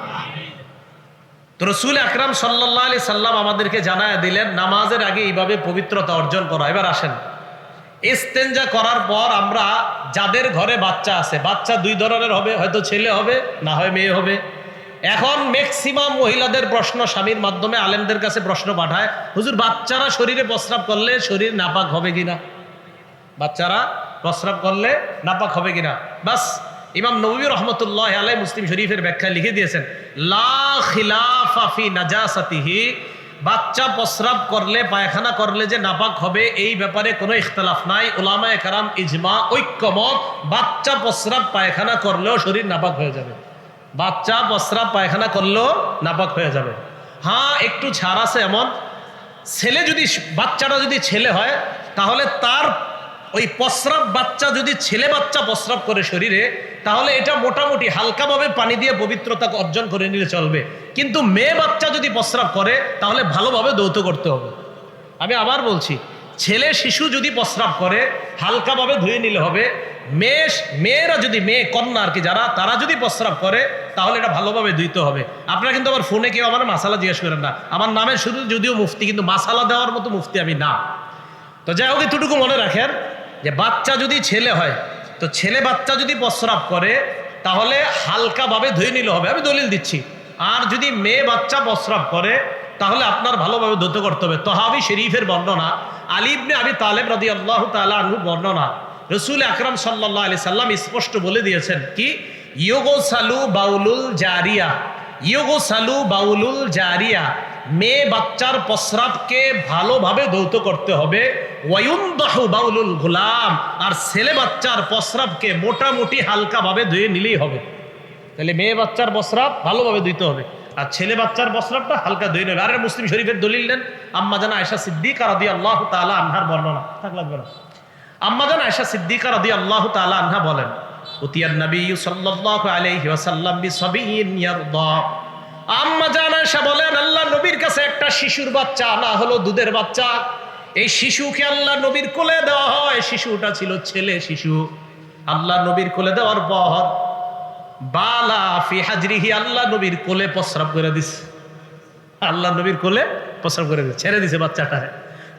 তো রাসূল আকরাম সাল্লাল্লাহু আলাইহি সাল্লাম আমাদেরকে জানায়া দিলেন নামাজের আগে এইভাবে পবিত্রতা অর্জন করা। এবার আসেন, ইস্তেঞ্জা করার পর আমরা যাদের ঘরে বাচ্চা আছে, বাচ্চা 2 ধরনের হবে, হয়তো ছেলে হবে, না হয় মেয়ে হবে। এখন ম্যাক্সিমাম মহিলাদের প্রশ্ন স্বামীর মাধ্যমে আলেমদের কাছে প্রশ্ন পাঠায়, হুজুর বাচ্চারা শরীরে প্রস্রাব করলে শরীর নাপাক হবে কিনা? বাচ্চারা প্রস্রাব করলে নাপাক হবে কিনা? বাস ইমাম নববী রহমতুল্লাহি আলাইহি মুসলিম শরীফের ব্যাখ্যায় লিখে দিয়েছেন, লা খিলাফা ফি নাজাসাতিহি, বাচ্চা প্রস্রাব করলে, পায়খানা করলে যে নাপাক হবে এই ব্যাপারে কোনো ইখতিলাফ নাই। উলামায়ে কেরাম ইজমা, ঐক্যমত, বাচ্চা প্রস্রাব পায়খানা করলেও শরীর নাপাক হয়ে যাবে। বাচ্চা প্রস্রাব পায়খানা করলেও নাপাক হয়ে যাবে। হ্যাঁ, একটু ছাড় আছে, এমন ছেলে যদি, বাচ্চাটা যদি ছেলে হয় তাহলে তার ওই প্রস্রাব, বাচ্চা যদি ছেলে বাচ্চা প্রস্রাব করে শরীরে, তাহলে এটা মোটামুটি হালকাভাবে পানি দিয়ে পবিত্রতা অর্জন করে নিলে চলবে। কিন্তু মেয়ে বাচ্চা যদি প্রস্রাব করে তাহলে ভালোভাবে ধৌত করতে হবে। আমি আবার বলছি, ছেলে শিশু যদি প্রস্রাব করে হালকাভাবে ধুয়ে নিলে হবে। মেয়েরা যদি, মেয়ে কন্যা আর কি যারা, তারা যদি প্রস্রাব করে তাহলে এটা ভালোভাবে ধুইতে হবে। আপনারা কিন্তু আবার ফোনে কেউ আমার মাসালা জিজ্ঞেস করেন না, আমার নামের শুরু যদিও মুফতি, কিন্তু মাসালা দেওয়ার মতো মুফতি আমি না। তো যাই হোক, এতটুকু মনে রাখেন যে বাচ্চা যদি ছেলে হয়, তো ছেলে বাচ্চা যদি প্রস্রাব করে তাহলে হালকাভাবে ধুয়ে নিলে হবে, আমি দলিল দিচ্ছি। আর যদি মেয়ে বাচ্চা প্রস্রাব করে তাহলে আপনার ভালোভাবে ধৌত করতে হবে। তহাবি শরীফের বর্ণনা, আলী ইবনে আবি তালেব রাদিয়াল্লাহু তাআলা আনহু বর্ণনা, রাসূল আকরাম সাল্লাল্লাহু আলাইহি সাল্লাম স্পষ্ট বলে দিয়েছেন কি, ইউগসালু বাউলুল জারিয়া, ইউগসালু বাউলুল জারিয়া, মেয়ে বাচ্চার প্রস্রাবকে ভালোভাবে ধৌত করতে হবে। ওয়ায়ুনদাহু বাউলুল গুলাম, আর ছেলে বাচ্চার প্রস্রাবকে মোটামুটি হালকাভাবে ধুয়ে নিলেই হবে। তাহলে মেয়ে বাচ্চার প্রস্রাব ভালোভাবে ধুইতে হবে, আর ছেলে বাচ্চার প্রস্রাবটা হালকা ধুয়ে নেবে। আর মুসলিম শরীফের দলিল দেন আম্মা জান আয়েশা সিদ্দিকা রাদিয়াল্লাহু তাআলা আনহার বর্ণনা, থাক লাগবে না। আম্মা জান আয়েশা সিদ্দিকা রাদিয়াল্লাহু তাআলা আনহা বলেন, উতিয়ান নবী সাল্লাল্লাহু আলাইহি ওয়াসাল্লাম বিসাবিয়িন ইয়ারদা। আম্মা জান আয়েশা বলেন, আল্লাহ নবীর কাছে একটা শিশুর বাচ্চা আনা হলো, দুধের বাচ্চা। এই শিশুকে আল্লাহ নবীর কোলে দেওয়া হয়, শিশুটা ছিল ছেলে শিশু। আল্লাহ নবীর কোলে দেওয়ার পর বালা ফি হাজরিহি, আল্লাহ নবীর কোলে প্রস্রাব করে দিছে। আল্লাহ নবীর কোলে প্রস্রাব করে দিছে, ছেড়ে দিছে বাচ্চাটারে।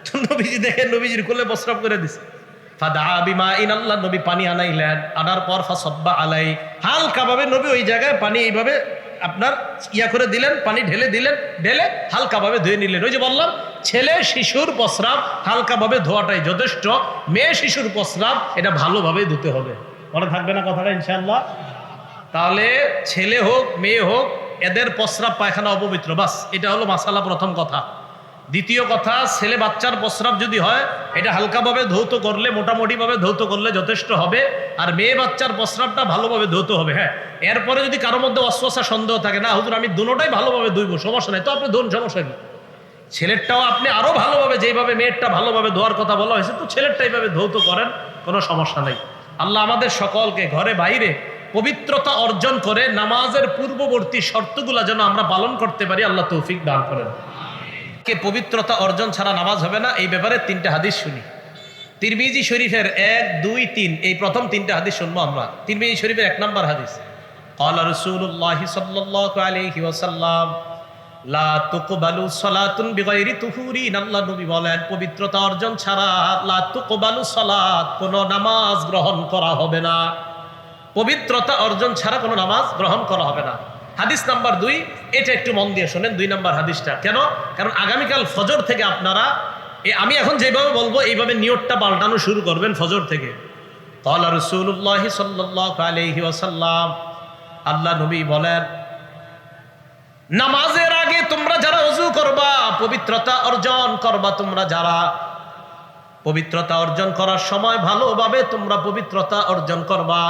তো নবীজি দেখে নবীজির কোলে প্রস্রাব করে দিছে। ফাদা বিমাইন, আল্লাহ নবী পানি আনাইলেন, আনার পর ফাসাব্বা আলাই, হালকাভাবে নবী ওই জায়গায় পানি এইভাবে আপনার ইয়া করে দিলেন, পানি ঢেলে দিলেন, ঢেলে হালকাভাবে ধুয়ে নিলেন। ওই যে বললাম, ছেলে শিশুর প্রস্রাব হালকাভাবে ধোয়াটাই যথেষ্ট। মেয়ে শিশুর প্রস্রাব এটা ভালোভাবে ধুতে হবে। মনে থাকবে না কথাটা ইনশাআল্লাহ? তাহলে ছেলে হোক মেয়ে হোক, এদের প্রস্রাব পায়খানা অপবিত্র, বাস এটা হলো মাসালা, প্রথম কথা। দ্বিতীয় কথা, ছেলে বাচ্চার প্রস্রাব যদি হয় এটা হালকাভাবে ধৌত করলে, মোটামুটিভাবে ধৌত করলে যথেষ্ট হবে। আর মেয়ে বাচ্চার প্রস্রাবটা ভালোভাবে ধৌত হবে। হ্যাঁ, এরপরে যদি কারোর মধ্যে অস্বস্থার সন্দেহ থাকে, না হুজুর আমি দুটোটাই ভালোভাবে ধুইব, সমস্যা নেই, তো আপনি ধুন, সমস্যা নেই। ছেলেরটাও আপনি আরো ভালোভাবে, যেভাবে মেয়েরটা ভালোভাবে ধোয়ার কথা বলা হয়েছে, তো ছেলেরটা এইভাবে ধৌত করেন, কোনো সমস্যা নেই। আল্লাহ আমাদের সকলকে ঘরে বাইরে পবিত্রতা অর্জন করে নামাজের পূর্ববর্তী শর্তগুলা যেন আমরা পালন করতে পারি, আল্লাহ তৌফিক দান করেন। কে পবিত্রতা অর্জন ছাড়া নামাজ হবে না, এই ব্যাপারে 3টা হাদিস শুনি। তিরমিজি শরীফের 1, 2, 3, এই প্রথম 3টা হাদিস শুনবো আমরা। তিরমিজি শরীফের 1 নম্বর হাদিস, ক্বালা রাসূলুল্লাহ সাল্লাল্লাহু আলাইহি ওয়াসাল্লাম, লা তুকবালু সালাতুন বিগাইরি তুহুরিন, আল্লাহ নবী বলেন পবিত্রতা অর্জন ছাড়া লা তুকবালু সালাত, কোনো নামাজ গ্রহণ করা হবে না। পবিত্রতা অর্জন ছাড়া কোনো নামাজ গ্রহণ করা হবে না। হাদিস নাম্বার 2, এটা একটু মন দিয়ে শোনেন 2 নাম্বার হাদিসটা। কেন? কারণ আগামীকাল ফজর থেকে আপনারা আমি এখন যেভাবে বলবো এইভাবে নিয়তটা পাল্টানো শুরু করবেন ফজর থেকে। ক্বালা রাসূলুল্লাহ সাল্লাল্লাহু আলাইহি ওয়াসাল্লাম, আল্লাহ নবী বলেন নামাজের আগে তোমরা যারা ওযু করবা, পবিত্রতা অর্জন করবা, তোমরা যারা পবিত্রতা অর্জন করার সময় ভালোভাবে তোমরা পবিত্রতা অর্জন করবা।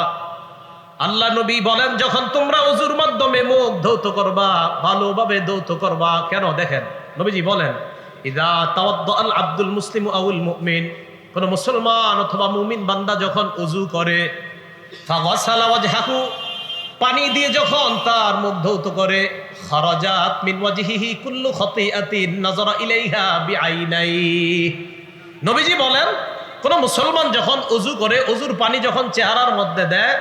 আল্লাহ নবী বলেন যখন তোমরা ওযুর মাধ্যমে মুখ ধৌত করবা, ভালোভাবে ধৌত করবা। কেন? দেখেন নবীজি বলেন ইযা তাওয়াদ্দা আল আব্দুল মুসলিমু আউল মুমিন, কোন মুসলমান অথবা মুমিন বান্দা যখন ওযু করে, ফাগাসালা ওয়াজহাহু, পানি দিয়ে যখন তার মুখ ধৌত করে, খারাজাত মিন ওয়াজহিহি কুল্লু খাতিআতিন নাযারা ইলাইহা বিআইনাইহি। নবীজি বলেন কোন মুসলমান যখন ওযু করে, ওযুর পানি যখন চেহারার মধ্যে দেয়,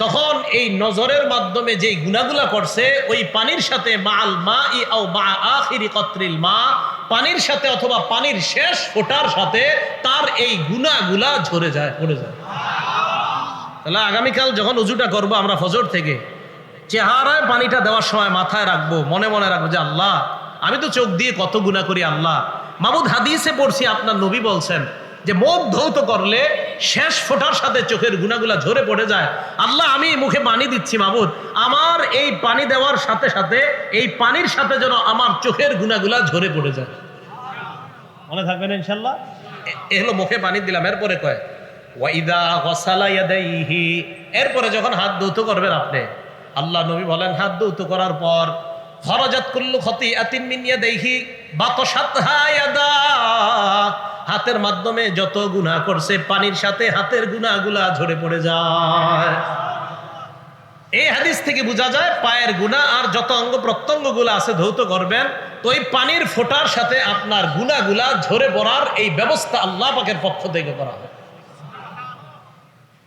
তখন এই নজরের মাধ্যমে যেই গুনাহগুলা করছে ওই পানির সাথে মাআল মাই আও মা আখিরি কতরিল মা, পানির সাথে অথবা পানির শেষ ফোঁটার সাথে তার এই গুনাহগুলা ঝরে যায়, পড়ে যায়। তাহলে আগামীকাল যখন ওযুটা করব আমরা ফজর থেকে, চেহারায় পানিটা দেওয়ার সময় মাথায় রাখবো, মনে মনে রাখবো যে আল্লাহ আমি তো চোখ দিয়ে কত গুনাহ করি। আল্লাহ মাবুদ, হাদিসে পড়ছি আপনার নবী বলছেন যে মুখ ধৌত করলে শেষ ফোঁটার সাথে চোখের গুনাহগুলা ঝরে পড়ে যায়। আল্লাহ আমি মুখে পানি দিচ্ছি, মাবুদ আমার এই পানি দেওয়ার সাথে সাথে এই পানির সাথে যেন আমার চোখের গুনাহগুলা ঝরে পড়ে যায়। মনে থাকবেন ইনশাআল্লাহ। এ হলো মুখে পানি দিলাম। এরপরে কয় ওয়াইদা গাসালা ইয়াদাইহি, এরপরে যখন হাত ধৌত করবেন আপনি, আল্লাহ নবী বলেন হাত ধৌত করার পর খরাজাত কুল্লু খাতিআতিন মিন ইয়াদাইহি বাতাশাতহা ইয়াদা, হাতের মাধ্যমে যত গুনাহ করছে পানির সাথে হাতের গুনাহগুলা ঝরে পড়ে যায়। এই হাদিস থেকে বোঝা যায় পায়ের গুনাহ আর যত অঙ্গ প্রত্যঙ্গগুলো আছে ধৌত করবেন, তো এই পানির ফোঁটার সাথে আপনার গুনাহগুলা ঝরে পড়ার এই ব্যবস্থা আল্লাহ পাকের পক্ষ থেকে করা হয়।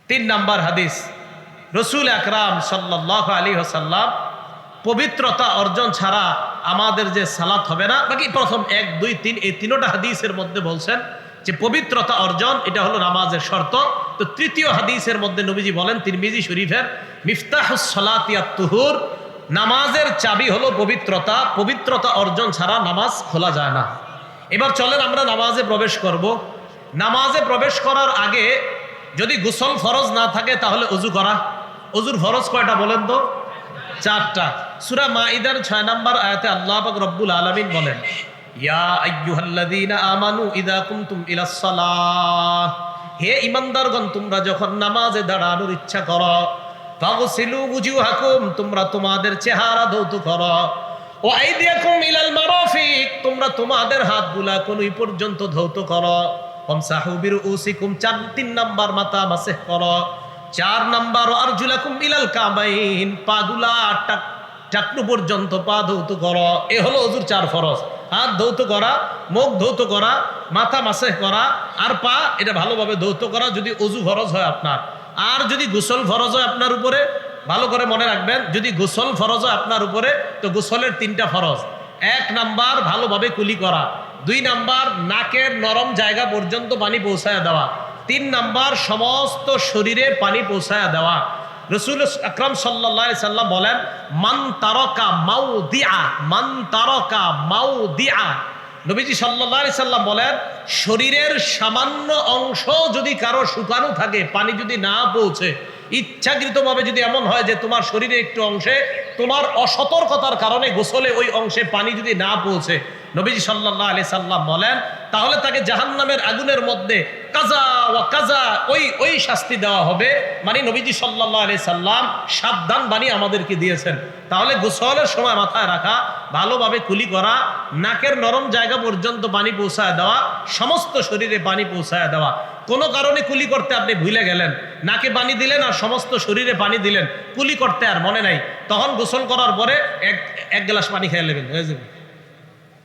3 নাম্বার হাদিস, রাসূল আকরাম সাল্লাল্লাহু আলাইহি ওয়াসাল্লাম পবিত্রতা অর্জন ছাড়া আমাদের যে সালাত হবে না। বাকি প্রথম 1, 2, 3 এই 3টা হাদিসের মধ্যে বলছেন যে পবিত্রতা অর্জন এটা হলো নামাজের শর্ত। তো 3য় হাদিসের মধ্যে নবীজি বলেন তিরমিজি শরীফের মিফতাহুস সালাতি আত-তুহুর, নামাজের চাবি হলো পবিত্রতা, পবিত্রতা অর্জন ছাড়া নামাজ খোলা যায় না। এবার চলেন আমরা নামাজে প্রবেশ করব। নামাজে প্রবেশ করার আগে যদি গোসল ফরজ না থাকে তাহলে ওযু করা। ওযুর ফরজ কয়টা বলেন তো? 4টা। সূরা মাইদার 6 নাম্বার আয়াতে আল্লাহ পাক রব্বুল আলামিন বলেন ইয়া আইয়ুহাল্লাযীনা আমানু ইযা কুমতুম ইলাস সালাহ, হে ঈমানদারগণ তোমরা যখন নামাজে দাঁড়ানোর ইচ্ছা করো, ফাগসিলু ওয়ুজুহাকুম, তোমরা তোমাদের চেহারা ধৌত করো, ওয়া আইদিয়াকুম ইলাল মারাফিক, তোমরা তোমাদের হাতগুলা কনুই পর্যন্ত ধৌত করো, ওয়ামসাহু বিরুউসিকুম, 3 নাম্বার মাথা মাসহ করো, 4 নাম্বার আরজুলাকুম ইলাল কাবাইন, পাগুলা টাকনু পর্যন্ত পা ধৌত করো। এ হলো ওযুর 4 ফরজ। হাত ধৌত করা, মুখ ধৌত করা, মাথা মাসহ করা আর পা এটা ভালোভাবে ধৌত করা যদি ওযু ফরজ হয় আপনার। আর যদি গোসল ফরজ হয় আপনার উপরে, ভালো করে মনে রাখবেন, যদি গোসল ফরজ হয় আপনার উপরে তো গোসলের 3টা ফরজ। 1 নাম্বার ভালোভাবে কুলি করা, 2 নাম্বার নাকের নরম জায়গা পর্যন্ত পানি পৌঁছায় দেওয়া, 3 নাম্বার সমস্ত শরীরে পানি পৌঁছায় দেওয়া। রাসূল আকরাম সাল্লাল্লাহু আলাইহি সাল্লাম বলেন মান তারাকা মাউদিআ, মান তারাকা মাউদিআ, নবীজি সাল্লাল্লাহু আলাইহি সাল্লাম বলেন শরীরের সামান্য অংশ যদি কারো শুকানো থাকে, পানি যদি না পৌঁছে, ইচ্ছাকৃতভাবে যদি এমন হয় যে তোমার শরীরে একটু অংশে তোমার অসতর্কতার কারণে গোসলে ওই অংশে পানি যদি না পৌঁছে, নবীজি সাল্লাল্লাহু আলাইহি সাল্লাম বলেন তাহলে তাকে জাহান্নামের আগুনের মধ্যে কাজা ওয়া কাজা ওই শাস্তি দেওয়া হবে। মানে নবীজি সাল্লাল্লাহু আলাইহি সাল্লাম সাবধান বাণী আমাদেরকে দিয়েছেন। তাহলে গোসলের সময় মাথায় রাখা, ভালোভাবে কুলি করা, নাকের নরম জায়গা পর্যন্ত পানি পৌঁছায় দেওয়া, সমস্ত শরীরে পানি পৌঁছায় দেওয়া। কোনো কারণে কুলি করতে আপনি ভুলে গেলেন, নাকে পানি দিলেন আর সমস্ত শরীরে পানি দিলেন, কুলি করতে আর মনে নাই, তখন গোসল করার পরে এক গ্লাস পানি খেয়ে নেবেন, হয়ে যাবে।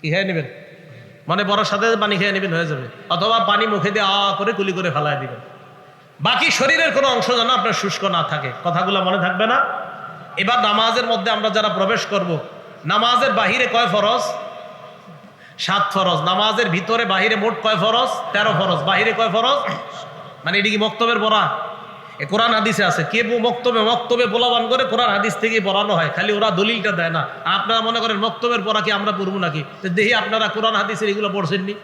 কি খেয়ে নেবেন? মানে বড়ার সাথে পানি খেয়ে নেবেন, হয়ে যাবে। অথবা পানি মুখে দিয়ে করে কুলি করে ফেলায় দিবেন। বাকি শরীরের কোনো অংশ যেন আপনার শুষ্ক না থাকে। কথাগুলো মনে থাকবে না? এবার নামাজের মধ্যে আমরা যারা প্রবেশ করব, নামাজের বাহিরে কয় ফরজ? 7 ফরজ। নামাজের ভিতরে বাহিরে মোট কয় ফরজ? 13 ফরজ। বাহিরে কয় ফরজ? মানে এটি কি মক্তবের পড়া? এ কোরআন হাদিসে আছে। কে মক্তবে বলাবান করে কোরআন হাদিস থেকে পড়ানো হয়, খালি ওরা দলিলটা দেয় না। আপনারা মনে করেন মক্তবের পড়া কি আমরা পড়বো নাকি? দেখি আপনারা কোরআন হাদিসের এগুলো পড়ছেননি।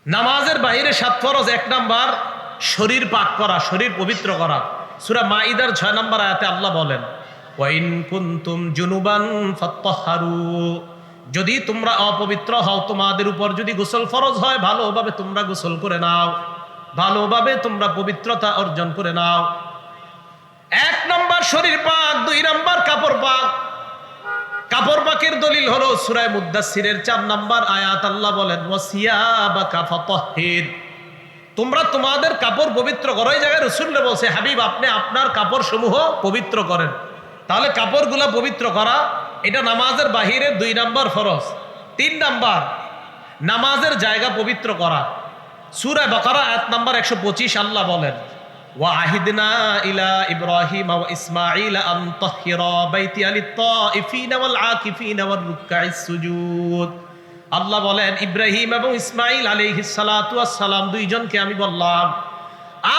নামাজের বাইরে 7 ফরজ। 1 নাম্বার শরীর পাক করা, শরীর পবিত্র করা। সূরা মাইদার 6 নম্বর আয়াতে আল্লাহ বলেন, ওয়াইন কুনতুম জুনুবান ফাত্তাহহারু, যদি তোমরা অপবিত্র হও, তোমাদের উপর যদি গোসল ফরজ হয়, ভালোভাবে তোমরা গোসল করে নাও, ভালোভাবে তোমরা পবিত্রতা অর্জন করে নাও। 1 নাম্বার শরীর পাক, 2 নাম্বার কাপড় পাক। কাপড় পাকের দলিল হলো সূরা মুদ্দাসসিরের 4 নাম্বার আয়াত। আল্লাহ বলেন, ওয়াসিয়াবাকা ফাতাহহির, তোমরা তোমাদের কাপড় পবিত্র করো। এই জায়গায় রাসূল বলছে, হাবিব আপনি আপনার কাপড় সমূহ পবিত্র করেন। তাহলে কাপড়গুলা পবিত্র করা এটা নামাজের বাহিরে 2 নাম্বার ফরজ। 3 নাম্বার নামাজের জায়গা পবিত্র করা। সূরা বাকারা আয়াত নাম্বার 125 আল্লাহ বলেন, ওয়াহিদনা ইলা ইব্রাহিম ওয়া ইসমাঈল আন তাহহিরা বাইতিয়া লিত-তাইফিনা ওয়াল আকিফিনা ওয়ার রুকআইস সুজুদ। আল্লাহ বলেন, ইব্রাহিম এবং ইসমাঈল আলাইহিস সালাতু ওয়াস সালাম দুইজনকে আমি বললাম,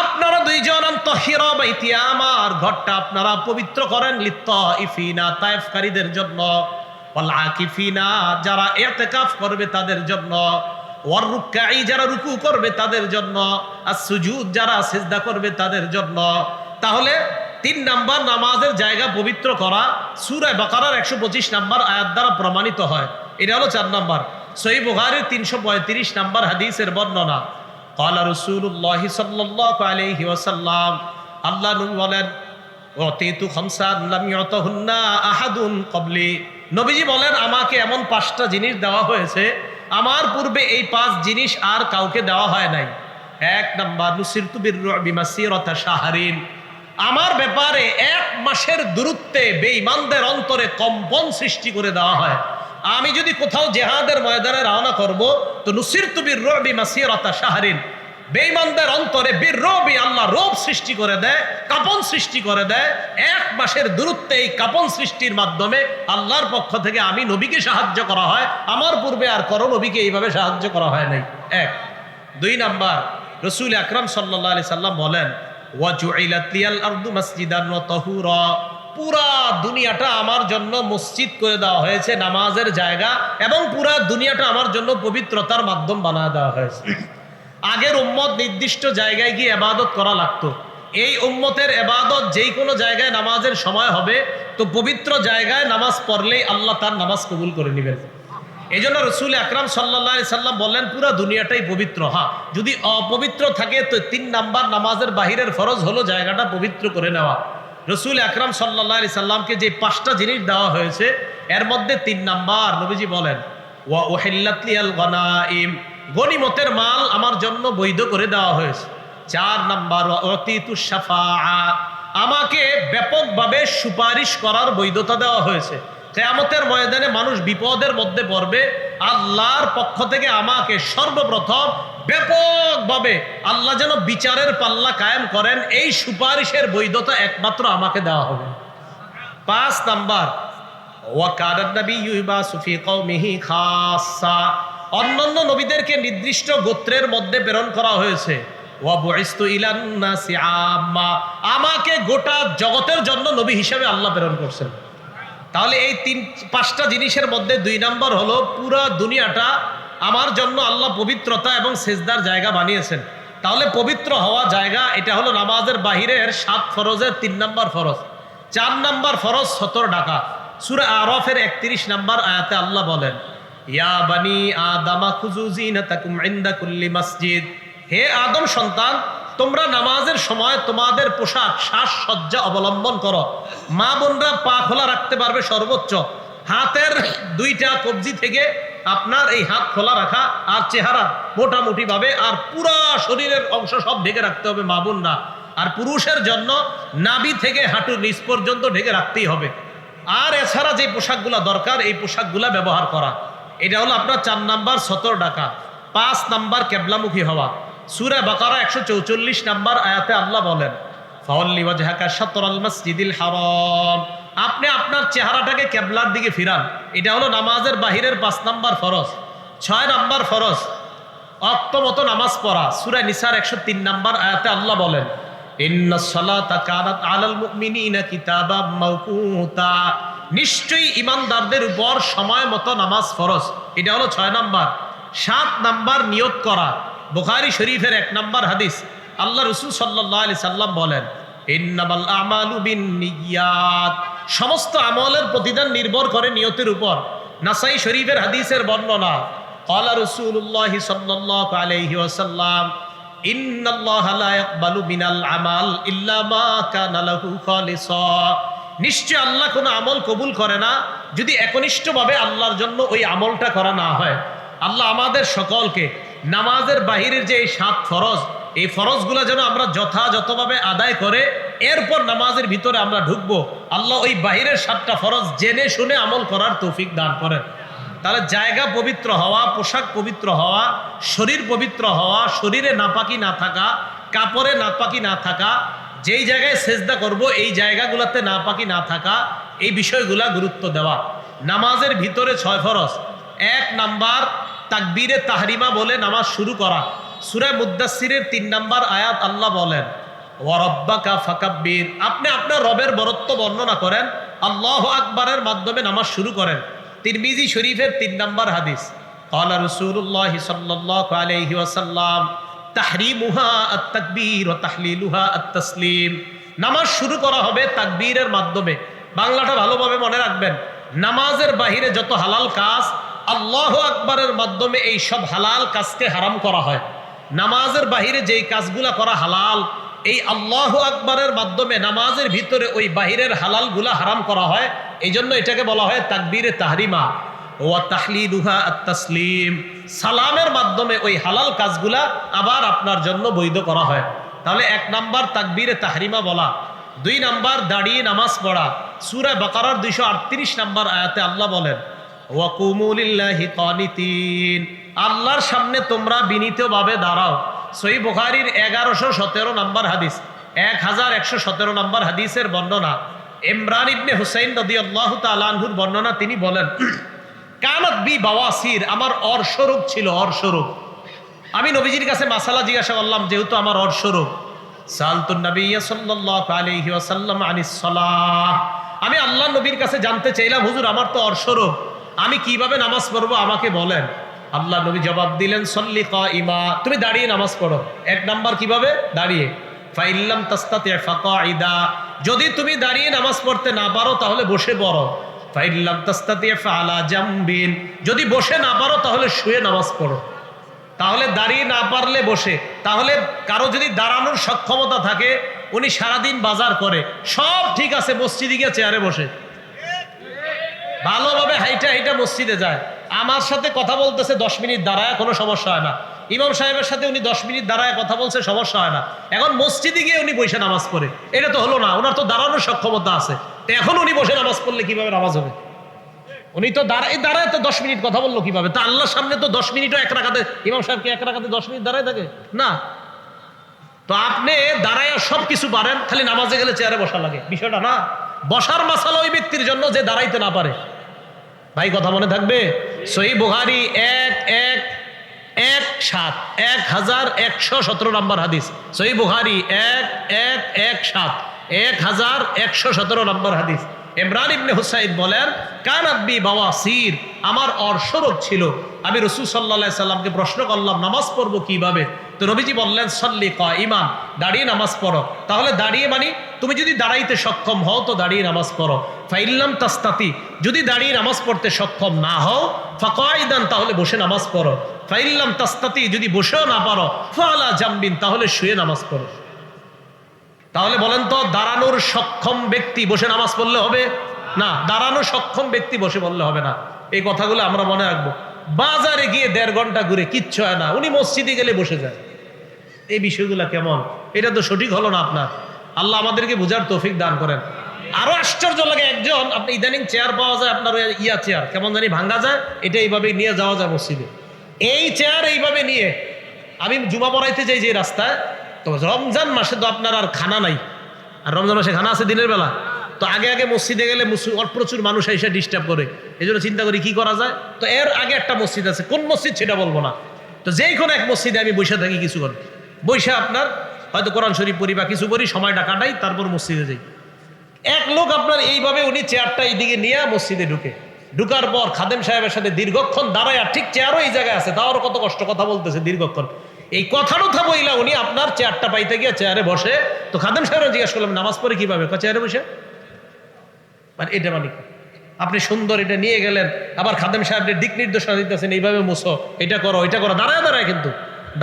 আপনারা দুইজন আন তাহহিরা বাইতিয়া, আমার ঘরটা আপনারা পবিত্র করেন, লিত-তাইফিনা তায়েফকারীদের জন্য, ওয়াল আকিফিনা যারা ইতিকাফ করবে তাদের জন্য, ওয়ার রুকআই যারা রুকু করবে তাদের জন্য, আর সুজুদ যারা সিজদা করবে তাদের জন্য। তাহলে 3 নাম্বার নামাজের জায়গা পবিত্র করা সূরা বাকারার 125 নাম্বার আয়াত দ্বারা প্রমাণিত হয়। এটা হলো 4 নাম্বার। সহিহ বুখারীর 335 নাম্বার হাদিসের বর্ণনা। ক্বালা রাসূলুল্লাহ সাল্লাল্লাহু আলাইহি ওয়াসাল্লাম, আল্লাহ নবী বলেন, ওয়াতিতু খামসান লাম ইউতাহুন্না আহাদুন ক্বাবলি, নবীজি বলেন আমাকে এমন 5টা জিনিস দেওয়া হয়েছে, আমার পূর্বে এই 5 জিনিস আর কাউকে দেওয়া হয় নাই। 1 নাম্বার নুসিরতু বিররুবি মাসিরাতা শাহরিন, আমার ব্যাপারে 1 মাসের দূরত্বে বেঈমানদের অন্তরে কম্পন সৃষ্টি করে দেওয়া হয়। আমি যদি কোথাও জিহাদের ময়দানে রওনা করব, তো নুসিরতু বিররুবি মাসিরাতা শাহরিন, বেঈমানদের অন্তরে বিররুবি আল্লাহ রূপ সৃষ্টি করে দেয়, কাঁপন সৃষ্টি করে দেয়। 1 মাসের দূরত্বে এই কাঁপন সৃষ্টির মাধ্যমে আল্লাহর পক্ষ থেকে আমি নবীকে সাহায্য করা হয়, আমার পূর্বে আর কারো নবীকে এইভাবে সাহায্য করা হয় নাই। 1। 2 নাম্বার রাসূল আকরাম সাল্লাল্লাহু আলাইহি সাল্লাম বলেন, ওয়াজুইলাত লিয়াল আরদু মাসজিদান ওয়া তাহুরা, পুরা দুনিয়াটা আমার জন্য মসজিদ করে দেওয়া হয়েছে, নামাজের জায়গা, এবং পুরা দুনিয়াটা আমার জন্য পবিত্রতার মাধ্যম বানায় দেওয়া হয়েছে। আগের উম্মত নির্দিষ্ট জায়গায় গিয়ে ইবাদত করা লাগতো। এই উম্মতের ইবাদত যেই কোনো জায়গায় নামাজের সময় হবে, তো পবিত্র জায়গায় নামাজ পড়লেই আল্লাহ তার নামাজ কবুল করে নেবেন। এই জন্য রাসূল আকরাম সাল্লাল্লাহু আলাইহি সাল্লাম বললেন, পুরা দুনিয়াটাই পবিত্র। হ্যাঁ, যদি অপবিত্র থাকে তো 3 নাম্বার নামাজের বাহিরের ফরজ হলো জায়গাটা পবিত্র করে নেওয়া। রাসূল আকরাম সাল্লাল্লাহু আলাইহি সাল্লামকে যে 5টা জিনিস দেওয়া হয়েছে, এর মধ্যে 3 নাম্বার নবীজি বলেন, ওয়া উহিল্লাত লিয়াল গনাইম, গনিমতের মাল আমার জন্য বৈধ করে দেওয়া হয়েছে। 4 নাম্বার ওয়া উতিতুশ শাফাআ, আমাকে ব্যাপকভাবে সুপারিশ করার বৈধতা দেওয়া হয়েছে। কিয়ামতের ময়দানে মানুষ বিপদের মধ্যে পড়বে, আল্লাহর পক্ষ থেকে আমাকে সর্বপ্রথম ব্যাপকভাবে আল্লাহ যেন বিচারের পাল্লা কায়েম করেন, এই সুপারিশের বৈধতা একমাত্র আমাকে দেওয়া হবে। 5 নাম্বার ওয়া কানান নাবিয়্যু ইবাসু ফি কওমিহি খাসসা, অন্যান্য নবীদেরকে নির্দিষ্ট গোত্রের মধ্যে প্রেরণ করা হয়েছে। ওয়া বুইসতু ইলান নাসি আম্মা, আমাকে গোটা জগতের জন্য নবী হিসেবে আল্লাহ প্রেরণ করছেন। তাহলে এই 5টা জিনিসের মধ্যে 2 নাম্বার হলো পুরা দুনিয়াটা আমার জন্য আল্লাহ পবিত্রতা এবং সেজদার জায়গা বানিয়েছেন। তাহলে পবিত্র হওয়া জায়গা, এটা হলো নামাজের বাহিরের 7 ফরজের 3 নাম্বার ফরজ। 4 নাম্বার ফরজ সতর ডাকা। সূরা আরাফের 31 নাম্বার আয়াতে আল্লাহ বলেন, ইয়া বানি আদামা খুযু যিনাতাকুম ইনদা কুল্লি মসজিদ, হে আদম সন্তান, তোমরা নামাজের সময় তোমাদের পোশাক সাজসজ্জা অবলম্বন করো। মা বোনরা পা খোলা রাখতে পারবে সর্বোচ্চ, হাতের 2টা কবজি থেকে আপনার এই হাত খোলা রাখা, আর চেহারা মোটামুটি ভাবে, আর পুরা শরীরের অংশ সব ঢেকে রাখতে হবে মা বোনরা। আর পুরুষের জন্য নাভি থেকে হাঁটুর নিচ পর্যন্ত ঢেকে রাখতেই হবে। আর এছাড়া যে পোশাকগুলা দরকার, এই পোশাকগুলা ব্যবহার করা। এটা হলো আপনার 4 নাম্বার সতর ডাকা। 5 নাম্বার কেবলামুখী হওয়া। সূরা বাকারা 144 নাম্বার আয়াতে আল্লাহ বলেন, ফাওয়াল্লি ওয়াজহাকা শাতরাল মাসজিদিল হারাম, আপনি আপনার চেহারাটাকে কেবলার দিকে ফিরান। এটা হলো নামাজের বাহিরের 5 নাম্বার ফরজ। 6 নাম্বার ফরজ ওয়াক্ত মতো নামাজ পড়া। সূরা নিসার 103 নাম্বার আয়াতে আল্লাহ বলেন, ইন্নাস সালাতা কানাত আলাল মুমিনিনা কিতাবাম মাওকুতা, নিশ্চয়ই ঈমানদারদের উপর সময় মতো নামাজ ফরজ। এটা হলো 6 নাম্বার। 7 নাম্বার নিয়ত করা। বুখারী শরীফের 1 নাম্বার হাদিস, আল্লাহ রাসূল সাল্লাল্লাহু আলাইহি সাল্লাম বলেন, ইন্নামাল আমালু বিন্নিয়াত, সমস্ত আমলের প্রতিদান নির্ভর করে নিয়তের উপর। নাসাই শরীফের হাদিসের বর্ণনা, ক্বালা রাসূলুল্লাহ সাল্লাল্লাহু আলাইহি ওয়াসাল্লাম, ইন্নাল্লাহা লা ইয়াকবালু মিনাল আমাল ইল্লা মা কানা লাহু খালিসা, নিশ্চয় আল্লাহ কোনো আমল কবুল করে না যদি একনিষ্ঠভাবে আল্লাহর জন্য ওই আমলটা করা না হয়। আল্লাহ আমাদের সকলকে নামাজের বাহিরের যে এই 7 ফরজ, এই ফরজগুলো যেন আমরা যথাযথভাবে আদায় করে এরপর নামাজের ভিতরে আমরা ঢুকবো। আল্লাহ ওই বাহিরের 7টা ফরজ জেনে শুনে আমল করার তৌফিক দান করেন। তাহলে জায়গা পবিত্র হওয়া, পোশাক পবিত্র হওয়া, শরীর পবিত্র হওয়া, শরীরে নাপাকি না থাকা, কাপড়ে নাপাকি না থাকা, যেই জায়গায় সেজদা করব এই জায়গাগুলোতে নাপাকি না থাকা, এই বিষয়গুলা গুরুত্ব দেওয়া। নামাজের ভিতরে 6 ফরজ। 1 নাম্বার তাকবীরে তাহরিমা বলে নামাজ শুরু করা। সূরা মুদ্দাসসিরের 3 নাম্বার আয়াত আল্লাহ বলেন, ওয়া রাব্বাকা ফাকাব্বির, আপনি আপনার রবের বরত্ব বর্ণনা করেন, আল্লাহু আকবারের মাধ্যমে নামাজ শুরু করেন। তিরমিজি শরীফের 3 নাম্বার হাদিস, ক্বালা রাসূলুল্লাহ সাল্লাল্লাহু আলাইহি ওয়াসাল্লাম, তাহরিমুহা আত-তাকবীর ওয়া তাহলিলুহা আত-তাসলিম, নামাজ শুরু করা হবে তাকবীরের মাধ্যমে। বাংলাটা ভালোভাবে মনে রাখবেন, নামাজের বাহিরে যত হালাল কাজ আল্লাহু আকবারের মাধ্যমে এই সব হালাল কাজকে হারাম করা হয়। নামাজের বাহিরে যেই কাজগুলা করা হালাল, এই আল্লাহু আকবারের মাধ্যমে নামাজের ভিতরে ওই বাহিরের হালালগুলা হারাম করা হয়। এই জন্য এটাকে বলা হয় তাকবীরে তাহরিমা ওয়া তাহলিলুহা আত-তাসলিম, সালামের মাধ্যমে ওই হালাল কাজগুলা আবার আপনার জন্য বৈধ করা হয়। তাহলে 1 নাম্বার তাকবীরে তাহরিমা বলা। 2 নাম্বার দাঁড়িয়ে নামাজ পড়া। সূরা বাকারার 238 নাম্বার আয়াতে আল্লাহ বলেন, ওয়া কুমু লিল্লাহি কানিতিন, আল্লাহর সামনে তোমরা বিনীতভাবে দাঁড়াও। সহিহ বুখারীর 1117 নাম্বার হাদিস, 1117 নাম্বার হাদিসের বর্ণনা, ইমরান ইবনে হুসাইন রাদিয়াল্লাহু তাআলা আনহুর বর্ণনা, তিনি বলেন, কানাত বি বাওয়াসির, আমার অর্শরোগ ছিল, অর্শরোগ। আমি নবীজির কাছে মাসালা জিজ্ঞাসা করলাম, যেহেতু আমার অর্শরোগ, সালতুন নবিয়্য সাল্লাল্লাহু আলাইহি ওয়াসাল্লাম আনিস সালাহ, আমি আল্লাহ নবীর কাছে জানতে চাইলাম, হুজুর আমার তো অর্শরোগ, আমি কিভাবে নামাজ পড়বো আমাকে বলেন। আল্লাহ নবী জবাব দিলেন, সল্লি কাইমা, তুমি দাঁড়িয়ে নামাজ পড়ো। 1 নাম্বার কিভাবে? দাঁড়িয়ে। ফাইল্লাম তাস্তাতি ফাকাইদা, যদি তুমি দাঁড়িয়ে নামাজ পড়তে না পারো তাহলে বসে পড়ো। ফাইল্লাম তাস্তাতি ফাআলা জামবিন, যদি বসে না পারো তাহলে শুয়ে নামাজ পড়ো। তাহলে দাঁড়িয়ে না পারলে বসে। তাহলে কারো যদি দাঁড়ানোর সক্ষমতা থাকে, উনি সারাদিন বাজার করে, সব ঠিক আছে, মসজিদে গিয়ে চেয়ারে বসে ভালোভাবে হাইটা হাইটা মসজিদে যায়, আমার সাথে কথা বলতেছে 10 মিনিট দাঁড়ায়, কোনো সমস্যা হয় না। ইমাম সাহেবের সাথে উনি 10 মিনিট দাঁড়ায় কথা বলছে, সমস্যা হয় না। এখন মসজিদে গিয়ে উনি বসে নামাজ পড়ে, এটা তো হলো না, ওনার তো দাঁড়ানোর সক্ষমতা আছে। তো এখন উনি বসে নামাজ পড়লে কিভাবে নামাজ হবে? উনি তো দাঁড়ায় তো 10 মিনিট কথা বললো কিভাবে? তা আল্লাহর সামনে তো 10 মিনিটও 1 রাকাতে, ইমাম সাহেব কি 1 রাকাতে 10 মিনিট দাঁড়ায় থাকে না? তো আপনি দাঁড়ায় সব কিছু পারেন, খালি নামাজে গেলে চেয়ারে বসা লাগে, বিষয়টা না। বসার মাসালা ওই ব্যক্তির জন্য যে দাঁড়াইতে না পারে। ভাই কথা মনে থাকবে? সহিহ বুখারী 1117 নাম্বার হাদিস, সহিহ বুখারী 1117 নাম্বার হাদিস। ইমরান ইবনে হুসাইন বলেন, কানাত বি বাওয়াসির, আমার অর্শরোগ ছিল। আমি রাসূল সাল্লাল্লাহু আলাইহি সাল্লামকে প্রশ্ন করলাম, নামাজ পড়বো কিভাবে? তো নবীজি বললেন, সল্লি কাইমান, দাঁড়িয়ে নামাজ পড়ো। তাহলে দাঁড়িয়ে মানে তুমি যদি দাঁড়াইতে সক্ষম হও তো দাঁড়িয়ে নামাজ পড়ো। ফাইল্লাম তাস্তাতি, যদি দাঁড়িয়ে নামাজ পড়তে সক্ষম না হও, ফাকাইদান, তাহলে বসে নামাজ পড়ো। ফাইল্লাম তাস্তাতি, যদি বসেও না পারো, ফাআলা জামবিন, তাহলে শুয়ে নামাজ পড়ো। তাহলে বলেন তো, দাঁড়ানোর সক্ষম ব্যক্তি বসে নামাজ পড়লে হবে না? দাঁড়ানো সক্ষম ব্যক্তি বসে পড়লে হবে না। এই কথাগুলো আমরা মনে রাখবো। বাজারে গিয়ে 1.5 ঘন্টা ঘুরে কিচ্ছু হয় না, উনি মসজিদে গেলে বসে যায়। এই বিষয়গুলো কেমন? এটা তো সঠিক হলো না আপনার। আল্লাহ আমাদেরকে বোঝার তৌফিক দান করেন। আরো আশ্চর্য লাগে, একজন, আপনি ইদানিং চেয়ার পাওয়া যায়, আপনার চেয়ার কেমন জানি ভাঙ্গা যায়, এটা এইভাবে নিয়ে যাওয়া যায় মসজিদে। এই চেয়ার এইভাবে নিয়ে আমি জুমা পড়াইতে যাই যে রাস্তায়, তো রমজান মাসে তো আপনার আর খানা নাই। আর রমজান মাসে খানা আছে দিনের বেলা? তো আগে আগে মসজিদে গেলে প্রচুর মানুষ এসে ডিস্টার্ব করে, এই জন্য চিন্তা করি কি করা যায়। তো এর আগে একটা মসজিদ আছে, কোন মসজিদ সেটা বলবো না, তো যেই কোনো এক মসজিদে আমি বসে থাকি কিছুক্ষণ, বসে আপনার হয়তো কোরআন শরীফ পড়ি বা কিছু করি, সময়টা কাটাই, তারপর মসজিদে যাই। এক লোক আপনার এইভাবে উনি চেয়ারটা এইদিকে নিয়ে মসজিদে ঢুকার পর খাদেম সাহেবের সাথে দীর্ঘক্ষণ দাঁড়ায়, ঠিক চেয়ারও এই জায়গায় আছে, তাও কত কষ্ট কথা বলতেছে দীর্ঘক্ষণ। এই কথার কথা বইলা উনি আপনার চেয়ারটা পাইতে গিয়ে চেয়ারে বসে, তো খাদেম সাহেব জিজ্ঞাসা করলাম নামাজ পড়ে কিভাবে, চেয়ারে বসে। মানে এটা মানে আপনি সুন্দর এটা নিয়ে গেলেন, আবার খাদেম সাহেবের দিক নির্দেশনা দিতেছেন, এইভাবে মুছো, এটা করো ওইটা করো, দাঁড়ায় দাঁড়ায়, কিন্তু